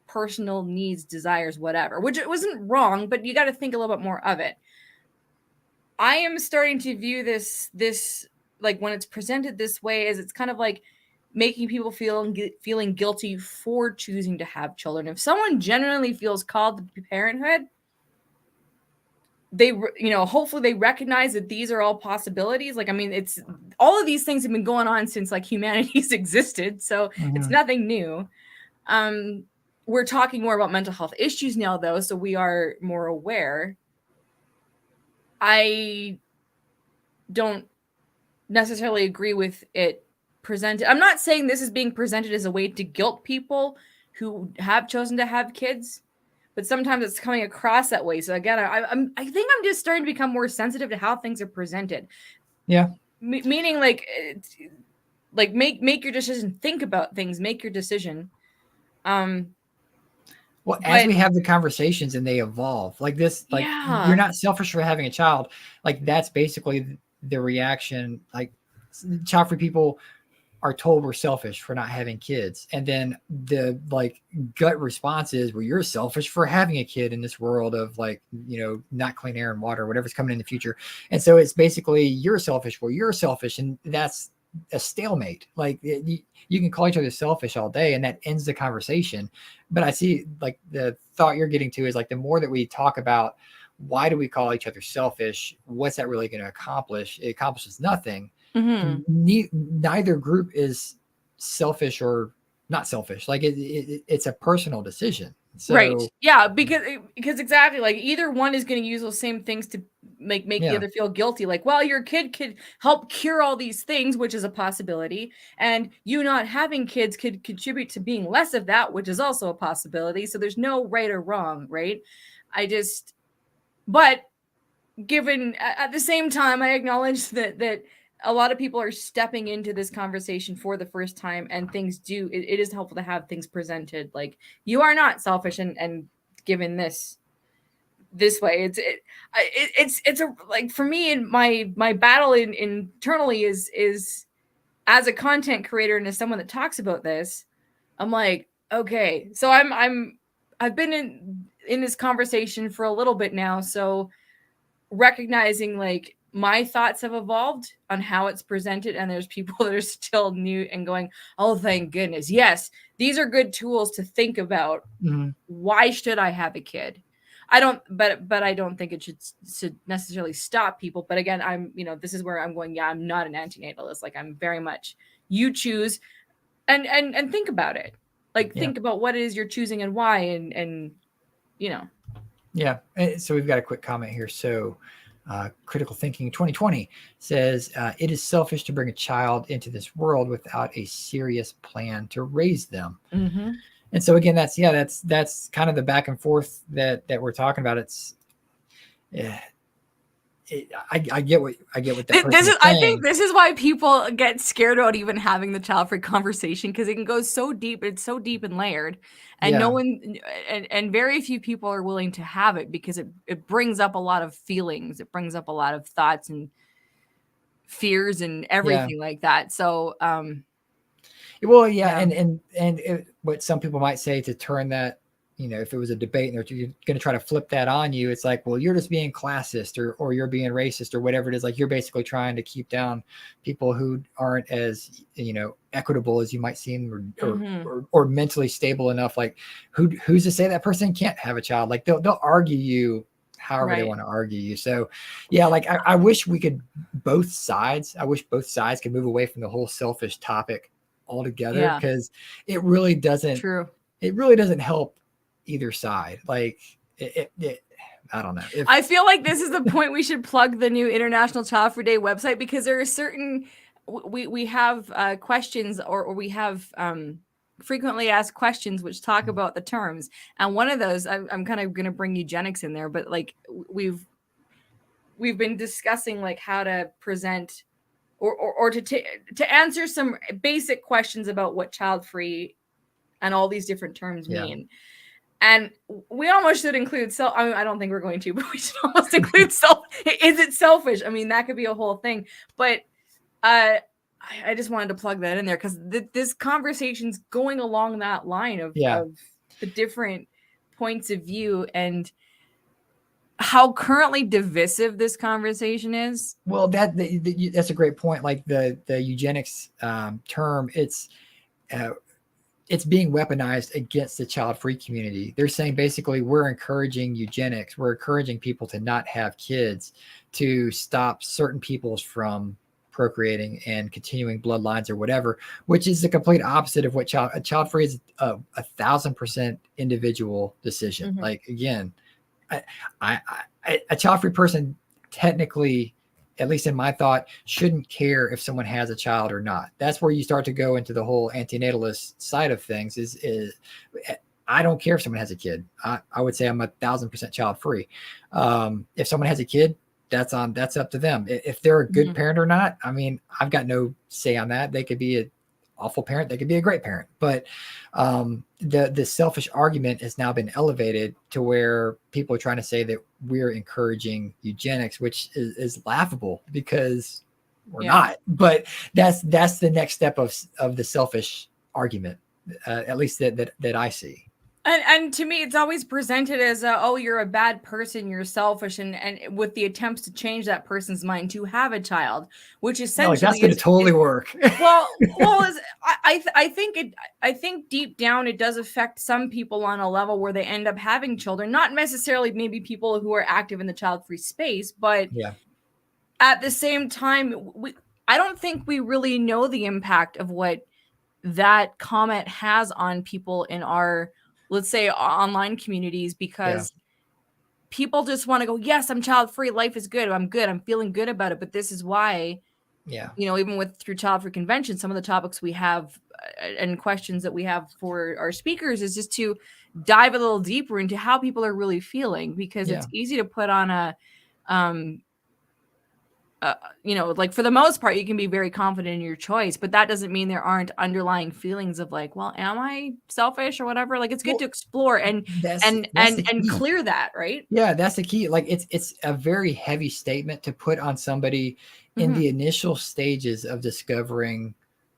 personal needs, desires, whatever, which it wasn't wrong, but you got to think a little bit more of it. I am starting to view this like when it's presented this way as it's kind of like making people feeling guilty for choosing to have children. If someone genuinely feels called to parenthood, they, hopefully they recognize that these are all possibilities. Like, I mean, it's all of these things have been going on since like humanity's existed. So it's nothing new. We're talking more about mental health issues now though. So we are more aware. I don't necessarily agree with it presented. I'm not saying this is being presented as a way to guilt people who have chosen to have kids, but sometimes it's coming across that way. So again, I think I'm just starting to become more sensitive to how things are presented. Yeah. Meaning like make your decision, think about things, make your decision. Well, as we have the conversations and they evolve like this, like you're not selfish for having a child. Like that's basically the reaction. Like child-free people are told we're selfish for not having kids. And then the like gut response is, well, you're selfish for having a kid in this world of like, not clean air and water, whatever's coming in the future. And so it's basically you're selfish. Well, you're selfish. And that's a stalemate. Like you can call each other selfish all day and that ends the conversation. But I see like the thought you're getting to is like the more that we talk about why do we call each other selfish, what's that really going to accomplish? It accomplishes nothing. Neither group is selfish or not selfish. Like it's a personal decision. So, right. Yeah. Because exactly like either one is going to use those same things to make the other feel guilty. Like, well, your kid could help cure all these things, which is a possibility. And you not having kids could contribute to being less of that, which is also a possibility. So there's no right or wrong. Right. But given at the same time, I acknowledge that a lot of people are stepping into this conversation for the first time, and it is helpful to have things presented like you are not selfish and given this way. It's a, like, for me, and my battle internally is as a content creator and as someone that talks about this, I'm like, okay, so I've been in this conversation for a little bit now, so recognizing like my thoughts have evolved on how it's presented, and there's people that are still new and going, oh, thank goodness, yes, these are good tools to think about. Why should I have a kid? I don't, but I don't think it should necessarily stop people. But again, this is where I'm going, yeah, I'm not an antinatalist. Like, I'm very much, you choose and think about it. Like, think about what it is you're choosing and why, and Yeah. So we've got a quick comment here. So Critical Thinking 2020 says, it is selfish to bring a child into this world without a serious plan to raise them. And so again, that's kind of the back and forth that we're talking about. I get what that person is saying. I think this is why people get scared about even having the child-free conversation, because it can go so deep. It's so deep and layered, and no one and very few people are willing to have it, because it brings up a lot of feelings. It brings up a lot of thoughts and fears and everything like that. So, well, and what some people might say to turn that, if it was a debate and you're going to try to flip that on you, it's like, well, you're just being classist or you're being racist or whatever it is. Like, you're basically trying to keep down people who aren't as, equitable as you might seem, or mentally stable enough. Like, who's to say that person can't have a child? Like, they'll argue you however they want to argue you. So like, I wish we could, both sides could move away from the whole selfish topic altogether, because it really doesn't help either side. Like, I don't know. I feel like this is the point we should plug the new International Child Free Day website, because there are certain, we have questions, or we have frequently asked questions which talk about the terms, and one of those, I'm kind of going to bring eugenics in there, but like, we've been discussing like how to present or to answer some basic questions about what child free and all these different terms mean. And we almost should include self. I mean, I don't think we're going to, but we should almost include self. Is it selfish? I mean, that could be a whole thing. But I just wanted to plug that in there, because this conversation's going along that line of the different points of view and how currently divisive this conversation is. Well, that's a great point. Like, the eugenics term, it's being weaponized against the child-free community. They're saying basically, we're encouraging eugenics. We're encouraging people to not have kids, to stop certain peoples from procreating and continuing bloodlines or whatever, which is the complete opposite of what child-free is. 1,000% individual decision. Like, again, a child-free person technically, at least in my thought, shouldn't care if someone has a child or not. That's where you start to go into the whole antinatalist side of things. Is I don't care if someone has a kid. I would say I'm 1,000% child free. If someone has a kid, that's up to them. If they're a good parent or not, I mean, I've got no say on that. They could be an awful parent. They could be a great parent. But the selfish argument has now been elevated to where people are trying to say that we're encouraging eugenics, which is laughable, because we're not. But that's the next step of the selfish argument, at least that I see. And to me, it's always presented as you're a bad person, you're selfish, and with the attempts to change that person's mind to have a child, which essentially that's going to totally work. I think deep down it does affect some people on a level where they end up having children, not necessarily maybe people who are active in the child-free space, but at the same time, I don't think we really know the impact of what that comment has on people in our, let's say, online communities, because people just want to go, yes, I'm child free. Life is good. I'm good. I'm feeling good about it. But this is why, even through child free convention, some of the topics we have and questions that we have for our speakers is just to dive a little deeper into how people are really feeling, because it's easy to put on you know, like for the most part, you can be very confident in your choice, but that doesn't mean there aren't underlying feelings of like, well, am I selfish or whatever? Like it's good to explore and that's the key. clear that, right? Yeah, that's the key. Like it's a very heavy statement to put on somebody in the initial stages of discovering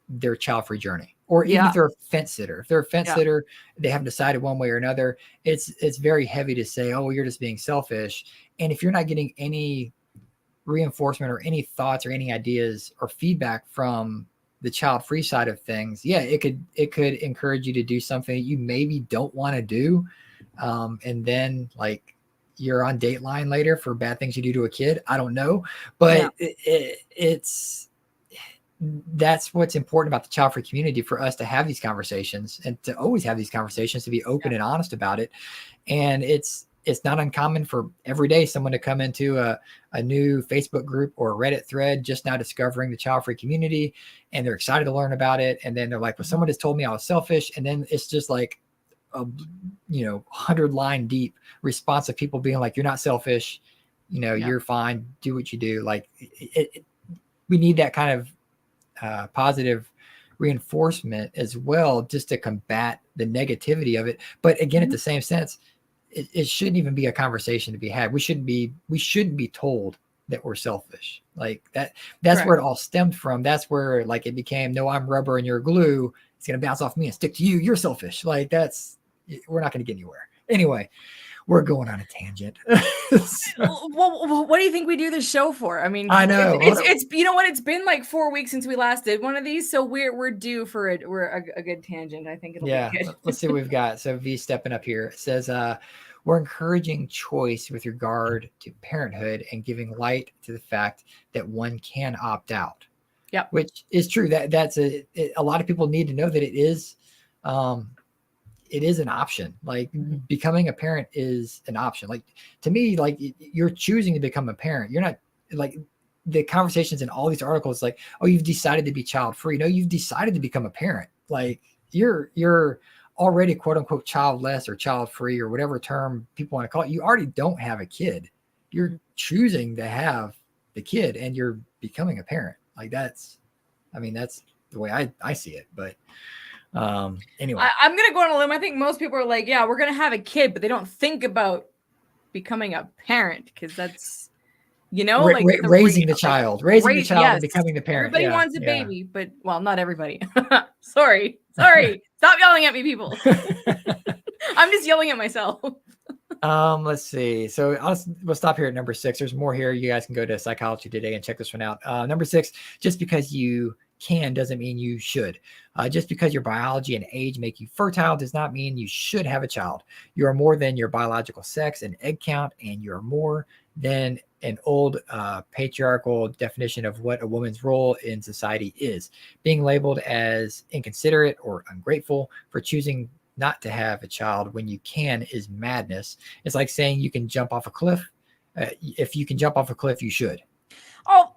their child-free journey, or even if they're a fence sitter. If they're a fence sitter, they haven't decided one way or another. It's very heavy to say, oh, you're just being selfish. And if you're not getting any reinforcement or any thoughts or any ideas or feedback from the child-free side of things, it could encourage you to do something that you maybe don't want to do, and then like you're on Dateline later for bad things you do to a kid. I don't know, but it's that's what's important about the child-free community, for us to have these conversations and to always have these conversations, to be open and honest about it. And it's not uncommon for every day someone to come into a new Facebook group or a Reddit thread just now discovering the child-free community, and they're excited to learn about it. And then they're like, well, someone just told me I was selfish. And then it's just like a 100-line deep response of people being like, you're not selfish, you're fine, do what you do. Like we need that kind of positive reinforcement as well, just to combat the negativity of it. But again, at the same sense, it shouldn't even be a conversation to be had. We shouldn't be told that we're selfish. Like that's Correct. Where it all stemmed from. That's where like it became, no, I'm rubber and you're glue. It's going to bounce off me and stick to you. You're selfish. Like we're not going to get anywhere. Anyway, we're going on a tangent. Well, what do you think we do this show for? I mean, I know it's you know what? It's been like 4 weeks since we last did one of these, so we're due for it. We're a good tangent. I think it'll be good. Let's see what we've got. So V stepping up here. It says, we're encouraging choice with regard to parenthood and giving light to the fact that one can opt out. Yeah, which is true. That's a lot of people need to know that it is an option. Like becoming a parent is an option. Like to me, like you're choosing to become a parent. You're not like the conversations in all these articles, like, oh, you've decided to be child free. No, you've decided to become a parent. Like you're already quote unquote childless or child free or whatever term people want to call it. You already don't have a kid. You're choosing to have the kid and you're becoming a parent. Like that's the way I see it. But anyway, I'm gonna go on a limb. I think most people are like, yeah, we're gonna have a kid, but they don't think about becoming a parent, because that's raising the child and becoming the parent. Everybody wants a baby, but well, not everybody. sorry Stop yelling at me, people. I'm just yelling at myself. Let's see. So we'll stop here at number 6. There's more here. You guys can go to Psychology Today and check this one out. Number 6, just because you can doesn't mean you should. Just because your biology and age make you fertile does not mean you should have a child. You are more than your biological sex and egg count, and you're more than an old patriarchal definition of what a woman's role in society is. Being labeled as inconsiderate or ungrateful for choosing not to have a child when you can is madness. It's like saying you can jump off a cliff. If you can jump off a cliff, you should. Oh,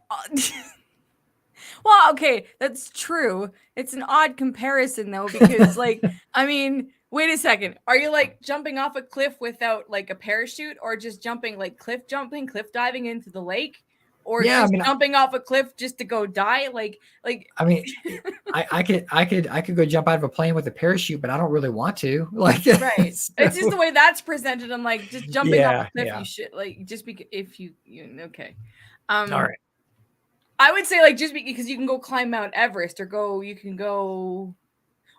well, okay, that's true. It's an odd comparison though, because like, I mean, wait a second. Are you like jumping off a cliff without like a parachute, or just jumping like cliff diving into the lake? Or jumping off a cliff just to go die? Like I mean, I could go jump out of a plane with a parachute, but I don't really want to. Like, right? So. It's just the way that's presented. I'm like, just jumping off a cliff, you should like just because if you okay. All right. I would say like just because you can go climb Mount Everest or you can go.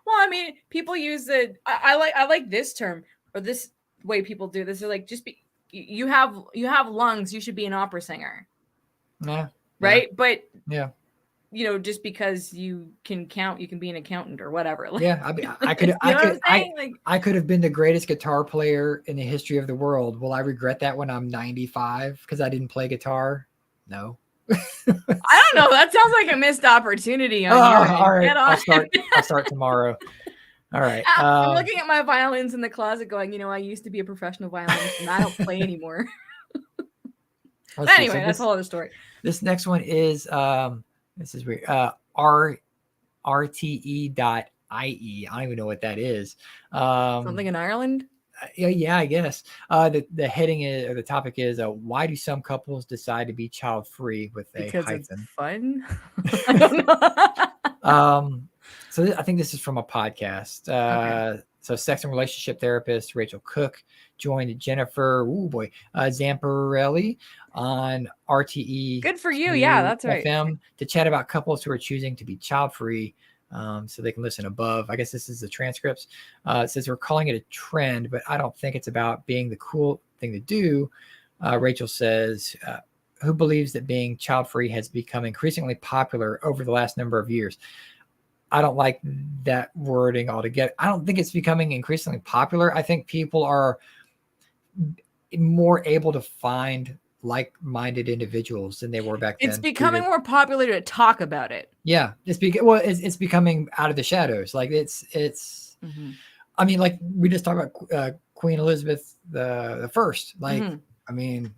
Well, I mean, people use it. I like this term, or this way people do this. They're like, you have lungs, you should be an opera singer. Yeah. Right. Yeah. But yeah, just because you can count, you can be an accountant or whatever. Like, yeah. I mean, I could have been the greatest guitar player in the history of the world. Will I regret that when I'm 95 because I didn't play guitar? No. I don't know. That sounds like a missed opportunity on your end. All right. I'll start tomorrow. All right. I'm looking at my violins in the closet going, I used to be a professional violinist and I don't play anymore. Anyway, that's a whole other story. This next one is this is weird. RTE.IE. I don't even know what that is. Something in Ireland? Yeah, I guess. The heading is, or the topic is, why do some couples decide to be child free with a Because hyphen? it's fun. I don't know. So I think this is from a podcast. Okay. So sex and relationship therapist Rachel Cook joined Jennifer Zamparelli on RTE. Good for you. Yeah, that's right. FM to chat about couples who are choosing to be child free. So they can listen above. I guess this is the transcripts. It says we're calling it a trend, but I don't think it's about being the cool thing to do. Rachel says, who believes that being child free has become increasingly popular over the last number of years. I don't like that wording altogether. I don't think it's becoming increasingly popular. I think people are more able to find like-minded individuals than they were back then. It's becoming more popular to talk about it. Yeah, it's becoming out of the shadows. Like it's. Mm-hmm. I mean, like we just talked about Queen Elizabeth the First. Like, I mean,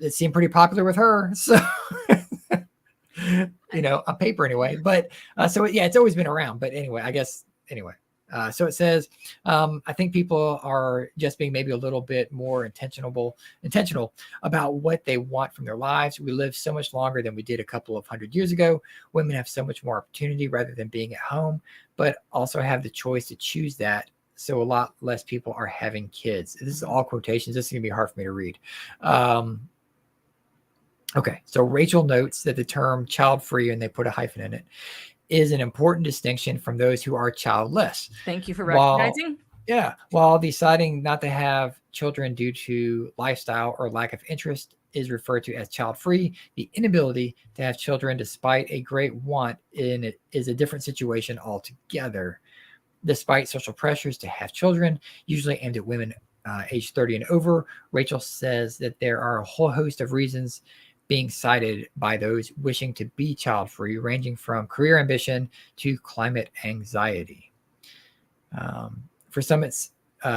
it seemed pretty popular with her. So. On paper anyway, but so yeah, it's always been around, but anyway, so it says, I think people are just being maybe a little bit more intentional about what they want from their lives. We live so much longer than we did a couple of 100 years ago. Women have so much more opportunity rather than being at home, but also have the choice to choose that. So a lot less people are having kids. This is all quotations. This is gonna be hard for me to read. Okay, so Rachel notes that the term child-free, and they put a hyphen in it, is an important distinction from those who are childless. Thank you for recognizing. While deciding not to have children due to lifestyle or lack of interest is referred to as child-free, the inability to have children despite a great want in it is a different situation altogether. Despite social pressures to have children, usually aimed at women age 30 and over, Rachel says that there are a whole host of reasons being cited by those wishing to be child-free, ranging from career ambition to climate anxiety. For some, it's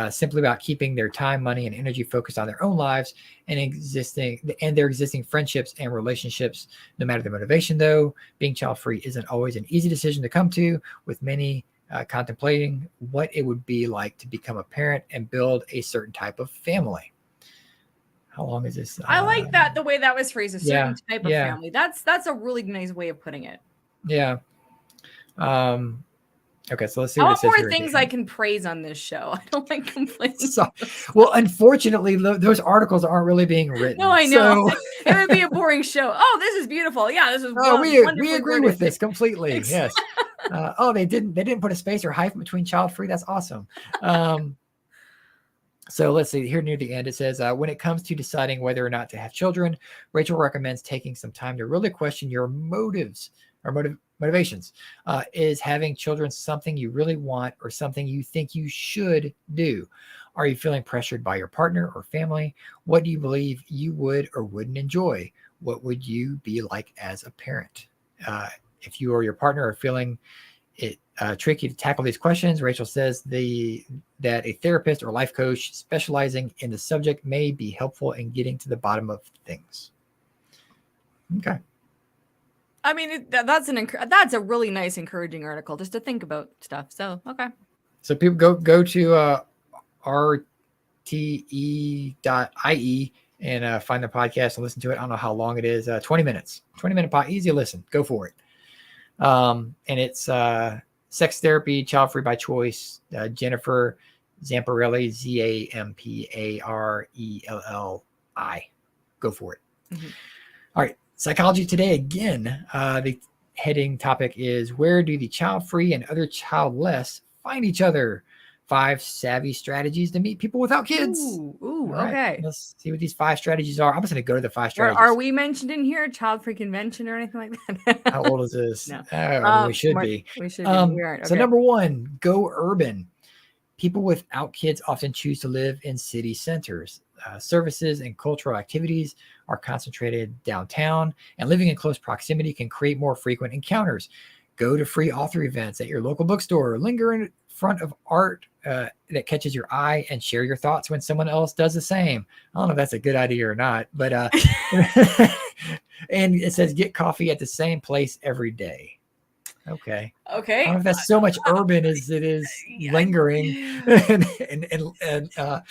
simply about keeping their time, money, and energy focused on their own lives and their existing friendships and relationships. No matter the motivation, though, being child-free isn't always an easy decision to come to, with many contemplating what it would be like to become a parent and build a certain type of family. How long is this? I like that, the way that was phrased, a certain type of family. That's a really nice way of putting it. Yeah. Okay, so let's see. I want more things I can praise on this show. I don't like complaining. Well, unfortunately, those articles aren't really being written. No, I know. It would be a boring show. Oh, this is beautiful. Yeah, this is. We agree with this completely. Yes. They didn't put a space or hyphen between child-free. That's awesome. So let's see, here near the end, it says, when it comes to deciding whether or not to have children, Rachel recommends taking some time to really question your motives or motivations. Is having children something you really want or something you think you should do? Are you feeling pressured by your partner or family? What do you believe you would or wouldn't enjoy? What would you be like as a parent? If you or your partner are feeling it tricky to tackle these questions, Rachel says that a therapist or life coach specializing in the subject may be helpful in getting to the bottom of things. Okay. I mean, that's a really nice, encouraging article just to think about stuff. So, okay. So people go to rte.ie and find the podcast and listen to it. I don't know how long it is. 20 minutes, 20-minute pod, easy listen. Go for it. And it's sex therapy, child free by choice. Jennifer Zamparelli, Zamparelli. Go for it. Mm-hmm. All right. Psychology Today again. The heading topic is, where do the child free and other childless find each other? 5 savvy strategies to meet people without kids. Ooh, right. Okay. Let's see what these 5 strategies are. I'm just going to go to the 5 strategies. Are we mentioned in here? Child free convention or anything like that? How old is this? No. We should be. We should be. We aren't. Okay. So number 1, go urban. People without kids often choose to live in city centers. Services and cultural activities are concentrated downtown, and living in close proximity can create more frequent encounters. Go to free author events at your local bookstore. Linger in front of art that catches your eye and share your thoughts when someone else does the same. I don't know if that's a good idea or not, but and it says get coffee at the same place every day. Okay. I Okay. don't know if that's so much urban as it is lingering and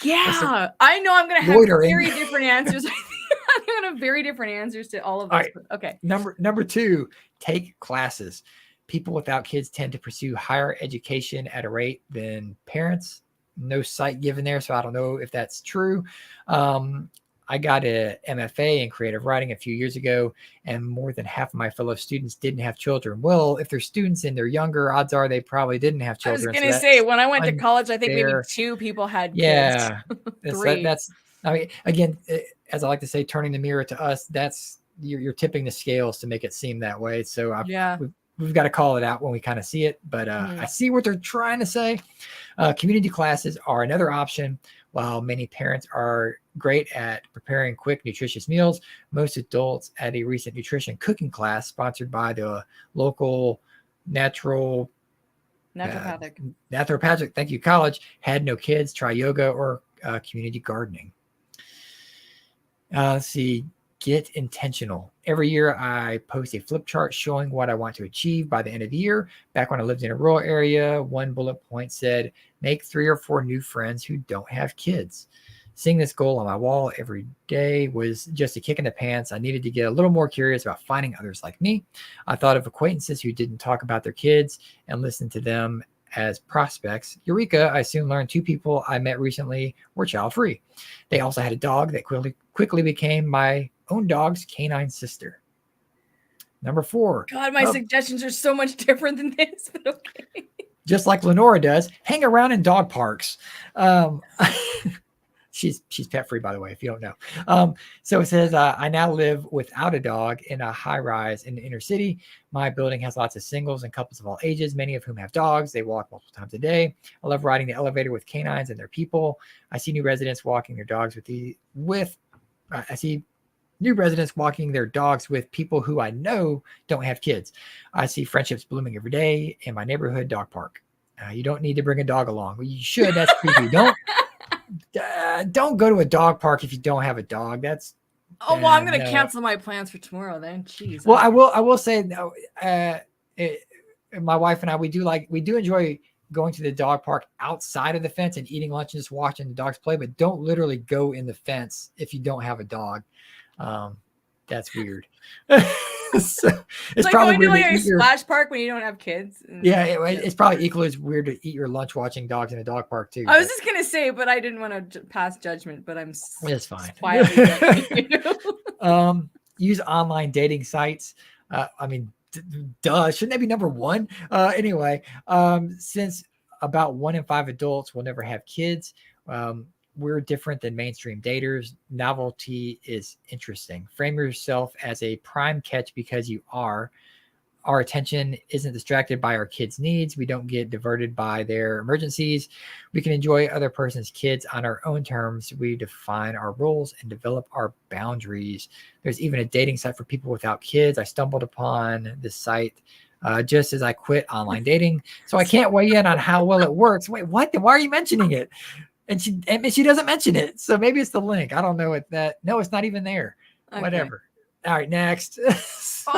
yeah, I know I'm going to have loitering. very different answers. I'm going to have very different answers to all of those. All right. Okay. Number 2, take classes. People without kids tend to pursue higher education at a rate than parents. No site given there, so I don't know if that's true. I got a MFA in creative writing a few years ago, and more than half of my fellow students didn't have children. Well, if they're students and they're younger, odds are they probably didn't have children. I was going to say, when I went to college, I think maybe unfair. 2 people had kids. Yeah, 3. that's. I mean, again, as I like to say, turning the mirror to us. That's you're tipping the scales to make it seem that way. So we've got to call it out when we kind of see it. But I see what they're trying to say. Community classes are another option. While many parents are great at preparing quick, nutritious meals, most adults at a recent nutrition cooking class sponsored by the local naturopathic, thank you, college, had no kids. Try yoga or community gardening. Let's see. Get intentional. Every year I post a flip chart showing what I want to achieve by the end of the year. Back when I lived in a rural area, one bullet point said, make 3 or 4 new friends who don't have kids. Seeing this goal on my wall every day was just a kick in the pants. I needed to get a little more curious about finding others like me. I thought of acquaintances who didn't talk about their kids and listened to them as prospects. Eureka, I soon learned 2 people I met recently were child-free. They also had a dog that quickly became my own dog's canine sister. Number 4. God, my suggestions are so much different than this, but okay. Just like LeNora does, hang around in dog parks. She's pet free, by the way, if you don't know. So it says, I now live without a dog in a high rise in the inner city. My building has lots of singles and couples of all ages, many of whom have dogs. They walk multiple times a day. I love riding the elevator with canines and their people. I see new residents walking their dogs with people who I know don't have kids. I see friendships blooming every day in my neighborhood dog park. You don't need to bring a dog along. Well, you should. That's creepy. Don't go to a dog park if you don't have a dog. That's I'm going to cancel my plans for tomorrow then. Jeez. Well, I will say, my wife and I, we do enjoy going to the dog park outside of the fence and eating lunch and just watching the dogs play, but don't literally go in the fence if you don't have a dog. That's weird. So it's like probably going weird to a splash park when you don't have kids. It's probably equally as weird to eat your lunch watching dogs in a dog park too. I was just gonna say, but I didn't want to pass judgment. But I'm it's fine. Use online dating sites. I mean, duh, shouldn't that be number 1? Anyway, since about 1 in 5 adults will never have kids, we're different than mainstream daters. Novelty is interesting. Frame yourself as a prime catch because you are. Our attention isn't distracted by our kids' needs. We don't get diverted by their emergencies. We can enjoy other person's kids on our own terms. We define our roles and develop our boundaries. There's even a dating site for people without kids. I stumbled upon this site just as I quit online dating. So I can't weigh in on how well it works. Wait, what? Then why are you mentioning it? And she doesn't mention it. So maybe it's the link. I don't know what that. No, it's not even there. Okay. Whatever. All right, next.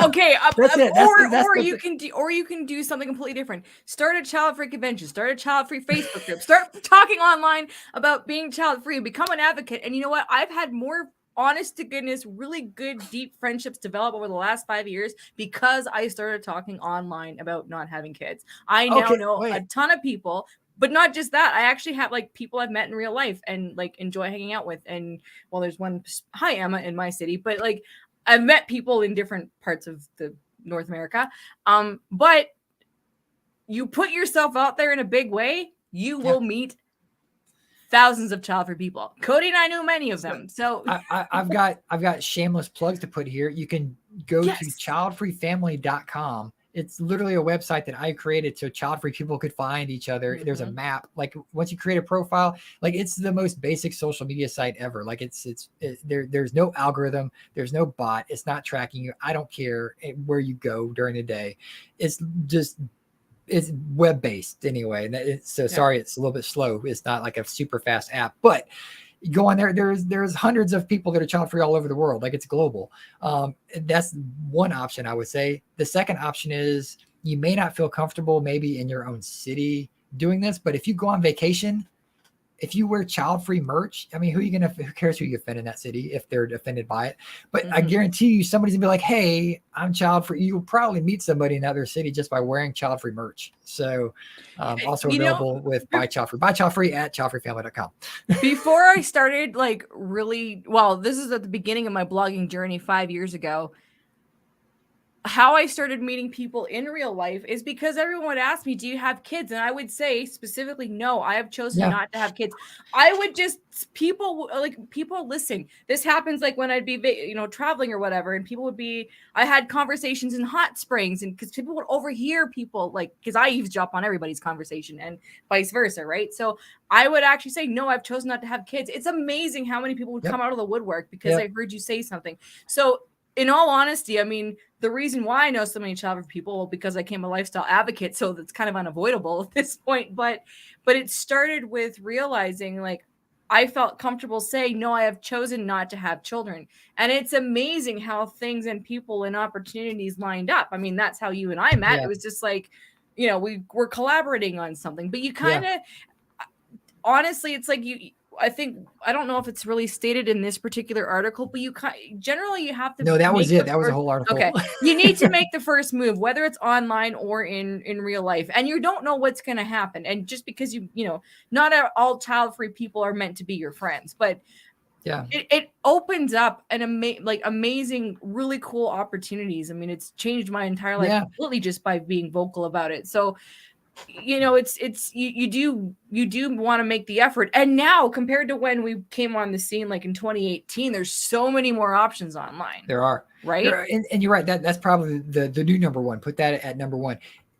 Okay, that's it. You can do something completely different. Start a child-free convention. Start a child-free Facebook group. Start talking online about being child-free. Become an advocate. And you know what? I've had more honest to goodness, really good, deep friendships develop over the last 5 years because I started talking online about not having kids. I now know a ton of people. But not just that. I actually have people I've met in real life and enjoy hanging out with. And there's one, hi Emma, in my city, but I've met people in different parts of the North America. But you put yourself out there in a big way, you will meet thousands of child-free people. Cody and I knew many of them. So I've got shameless plugs to put here. You can go to childfreefamily.com. It's literally a website that I created so child-free people could find each other. Mm-hmm. There's a map. Once you create a profile, it's the most basic social media site ever. There's no algorithm. There's no bot. It's not tracking you. I don't care where you go during the day. It's web-based anyway. Sorry, it's a little bit slow. It's not like a super fast app, but you go on there, there's hundreds of people that are child-free all over the world. It's global. That's one option I would say. The second option is you may not feel comfortable maybe in your own city doing this, but if you go on vacation, if you wear child-free merch, I mean, who cares who you offend in that city if they're offended by it? But I guarantee you somebody's gonna be like, hey, I'm child-free. You'll probably meet somebody in another city just by wearing child-free merch. So also available with Buy Childfree. Buy Childfree at childfreefamily.com. Before I started this is at the beginning of my blogging journey 5 years ago. How I started meeting people in real life is because everyone would ask me, do you have kids? And I would say specifically, no, I have chosen not to have kids. I would just, people listen. This happens like when I'd be, traveling or whatever. And I had conversations in hot springs, and because people would overhear people, because I eavesdrop on everybody's conversation and vice versa. Right. So I would actually say, no, I've chosen not to have kids. It's amazing how many people would come out of the woodwork because I heard you say something. So in all honesty, I mean, the reason why I know so many child-free people, because I became a lifestyle advocate, so that's kind of unavoidable at this point. But it started with realizing, I felt comfortable saying, no, I have chosen not to have children. And it's amazing how things and people and opportunities lined up. I mean, that's how you and I met. It was just we were collaborating on something. But you kind of, honestly, it's like I don't know if it's really stated in this particular article, but you have to. No, that was it. That was a whole article. Okay. You need to make the first move, whether it's online or in real life, and you don't know what's going to happen. And just because not all child-free people are meant to be your friends, but it opens up an amazing, really cool opportunities. I mean, it's changed my entire life completely just by being vocal about it. So, it's you do want to make the effort. And now, compared to when we came on the scene, in 2018, there's so many more options online. There are, right? And you're right. That's probably the new number one. Put that at number one.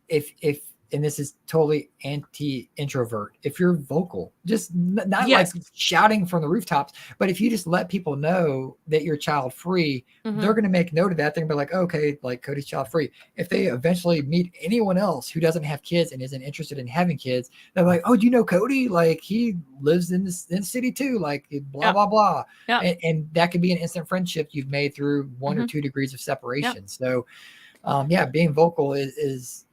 If and this is totally anti-introvert. If you're vocal, just not like shouting from the rooftops, but if you just let people know that you're child-free, they're going to make note of that. They're going to be like, okay, like Cody's child-free. If they eventually meet anyone else who doesn't have kids and isn't interested in having kids, they're like, oh, do you know Cody? Like, he lives in the city too, like blah, blah, blah. And that could be an instant friendship you've made through 1 or 2 degrees of separation. So being vocal is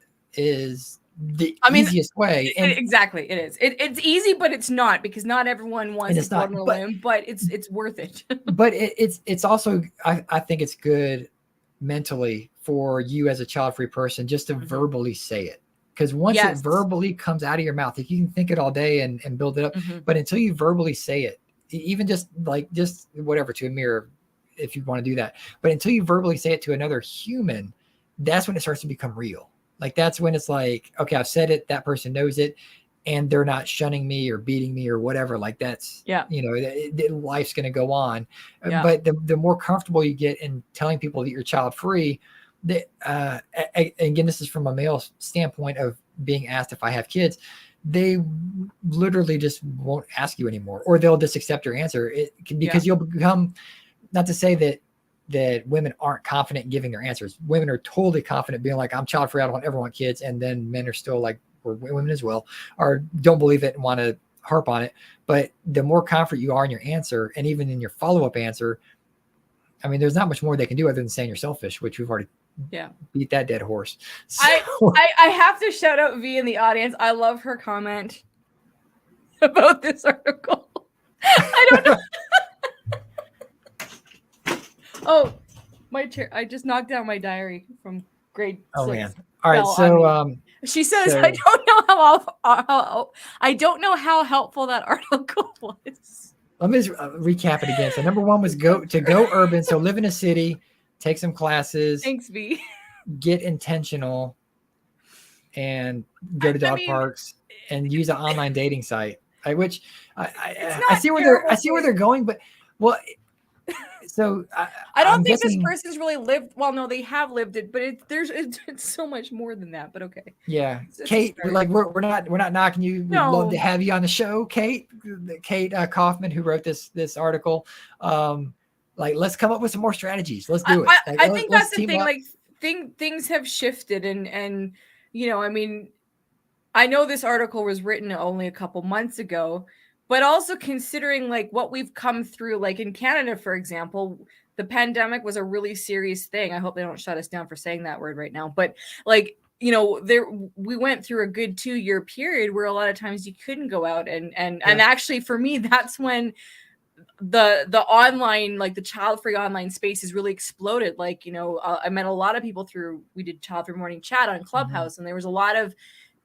the easiest way. And exactly, it is. It's easy, but it's not, because not everyone wants to go on a limb, but it's worth it. But it's also, I think it's good mentally for you as a child-free person just to verbally say it. Because once it verbally comes out of your mouth, like, you can think it all day and build it up, but until you verbally say it, even just whatever, to a mirror, if you want to do that, but until you verbally say it to another human, that's when it starts to become real. Like, that's when it's like, okay, I've said it, that person knows it, and they're not shunning me or beating me or whatever. Like, that's, life's going to go on. But the more comfortable you get in telling people that you're child-free, that, again, this is from a male standpoint of being asked if I have kids, they literally just won't ask you anymore, or they'll just accept your answer because you'll become, not to say that women aren't confident in giving their answers. Women are totally confident being like, I'm child free, I don't ever want kids. And then men are still like, or women as well, or don't believe it and want to harp on it. But the more confident you are in your answer, and even in your follow-up answer, I mean, there's not much more they can do other than saying you're selfish, which we've already beat that dead horse. So, I have to shout out V in the audience. I love her comment about this article. I don't know. Oh, my chair! I just knocked down my diary from grade 6. Oh man! All right, so she says, I don't know how helpful that article was. Let me just recap it again. So number 1 was go urban. So live in a city, take some classes. Thanks, V. Get intentional, and go to dog parks and use an online dating site. Which I see where they're going, but well. So I don't think this person's really lived. Well, no, they have lived it, but it's so much more than that. But okay. Yeah, Kate, like we're not knocking you. We'd love to have you on the show, Kate Kaufman, who wrote this article. Like, let's come up with some more strategies. Let's do it. I think that's the thing. Up. Like, things have shifted, and I mean, I know this article was written only a couple months ago. But also considering like what we've come through, like in Canada, for example, the pandemic was a really serious thing. I hope they don't shut us down for saying that word right now. But like, we went through a good 2-year period where a lot of times you couldn't go out and actually for me, that's when the online, like the child-free online space has really exploded. Like, I met a lot of people we did child-free morning chat on Clubhouse, and there was a lot of,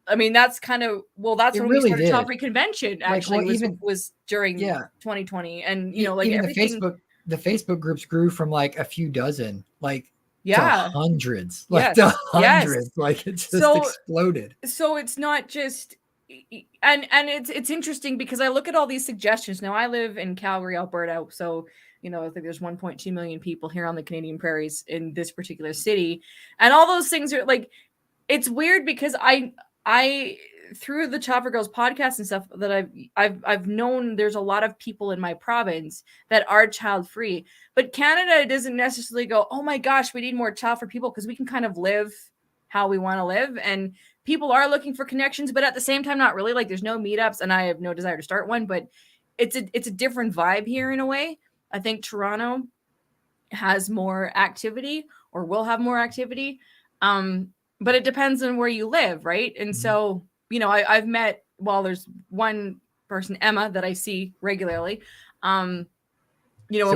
that's kind of, that's it when really we started did. Childfree Convention, actually, was during 2020. And, like even everything. The Facebook groups grew from like a few dozen, like to hundreds, Yes. like it just exploded. So it's not just, and it's interesting because I look at all these suggestions. Now I live in Calgary, Alberta, so I think there's 1.2 million people here on the Canadian prairies in this particular city, and all those things are like, it's weird because I through the Chopper Girls podcast and stuff that I've known, there's a lot of people in my province that are child free, but Canada doesn't necessarily go, oh my gosh, we need more child free people, because we can kind of live how we want to live, and people are looking for connections, but at the same time, not really. Like, there's no meetups, and I have no desire to start one, but it's a different vibe here in a way. I think Toronto has more activity, or will have more activity. But it depends on where you live, right? And so, I've met, there's one person, Emma, that I see regularly. So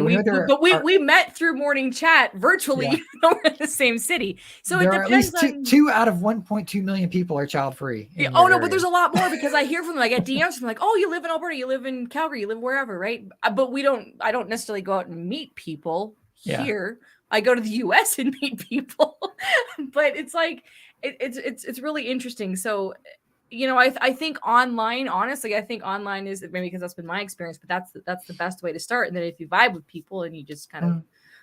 we met through morning chat virtually. We're in the same city, so there it depends. Are at least two out of 1.2 million people are child free. But there's a lot more, because I hear from them. I get DMs from like, oh, you live in Alberta, you live in Calgary, you live wherever, right? But I don't necessarily go out and meet people here. I go to the US and meet people. But it's like, it's really interesting. So, I think online, honestly, I think online is, maybe because that's been my experience, but that's the best way to start. And then if you vibe with people and you just kind of,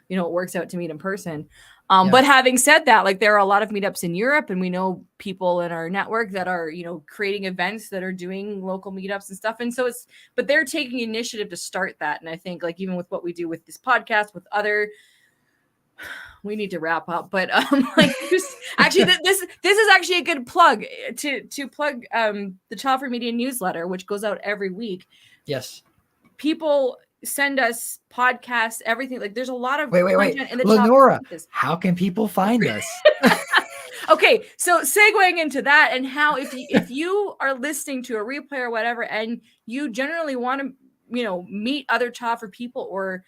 it works out to meet in person. But having said that, like, there are a lot of meetups in Europe, and we know people in our network that are, creating events that are doing local meetups and stuff. And so but they're taking initiative to start that. And I think, like, even with what we do with this podcast, with other, we need to wrap up, but actually this is actually a good plug to plug the Childfree Media newsletter, which goes out every week. Yes. People send us podcasts, everything. Like, there's a lot of content in the LeNora, how can people find us? Okay, so segueing into that, and how if you are listening to a replay or whatever, and you generally want to meet other Childfree people, or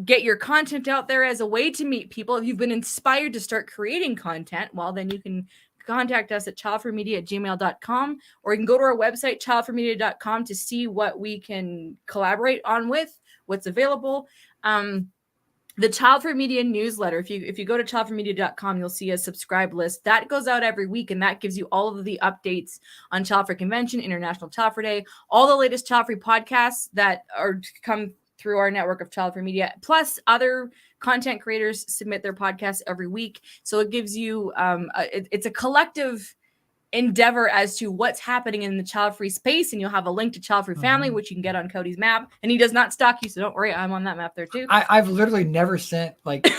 get your content out there as a way to meet people, if you've been inspired to start creating content, then you can contact us at childfreemedia@gmail.com, or you can go to our website, childfreemedia.com, to see what we can collaborate on with, what's available. The Childfree Media newsletter, if you go to childfreemedia.com, you'll see a subscribe list that goes out every week, and that gives you all of the updates on Childfree Convention, International Childfree Day, all the latest Childfree podcasts that are come through our network of Childfree Media, plus other content creators submit their podcasts every week. So it gives you, it's a collective endeavor as to what's happening in the child-free space, and you'll have a link to Childfree Family, which you can get on Cody's map, and he does not stalk you, so don't worry, I'm on that map there too. I've literally never sent like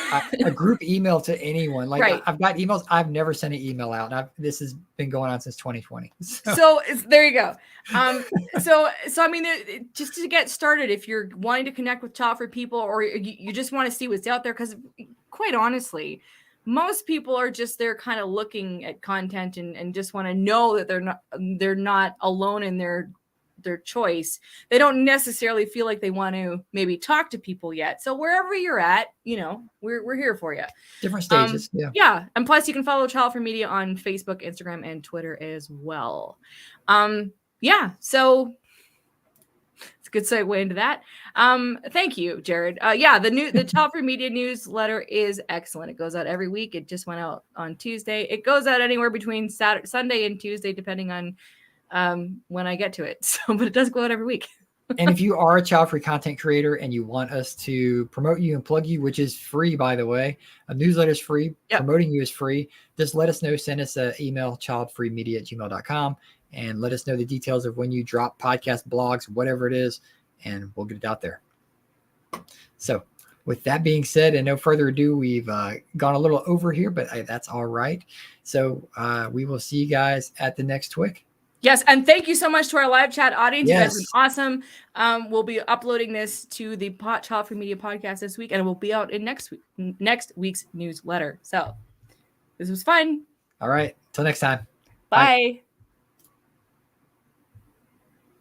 a group email to anyone. Like, I've got emails, I've never sent an email out, and this has been going on since 2020. So there you go. So I mean, just to get started, if you're wanting to connect with Childfree people, or you just want to see what's out there, because quite honestly, most people are just there kind of looking at content and just want to know that they're not alone in their choice. They don't necessarily feel like they want to maybe talk to people yet. So wherever you're at, we're here for you. Different stages. Yeah. And plus you can follow Childfree Media on Facebook, Instagram, and Twitter as well. So it's a good segue into that. Thank you, Jared. The Childfree Media newsletter is excellent. It goes out every week. It just went out on Tuesday. It goes out anywhere between Sunday and Tuesday, depending on when I get to it. But it does go out every week. And if you are a Childfree content creator and you want us to promote you and plug you, which is free, by the way, a newsletter is free. Yep. Promoting you is free. Just let us know. Send us an email, childfreemedia@gmail.com, and let us know the details of when you drop podcast, blogs, whatever it is, and we'll get it out there. So with that being said, and no further ado, we've gone a little over here, but that's all right. So we will see you guys at the next TWIC. Yes, and thank you so much to our live chat audience. Yes. You guys have been awesome. We'll be uploading this to the Childfree Media podcast this week, and it will be out in next week's newsletter. So this was fun. All right. Till next time. Bye. Bye.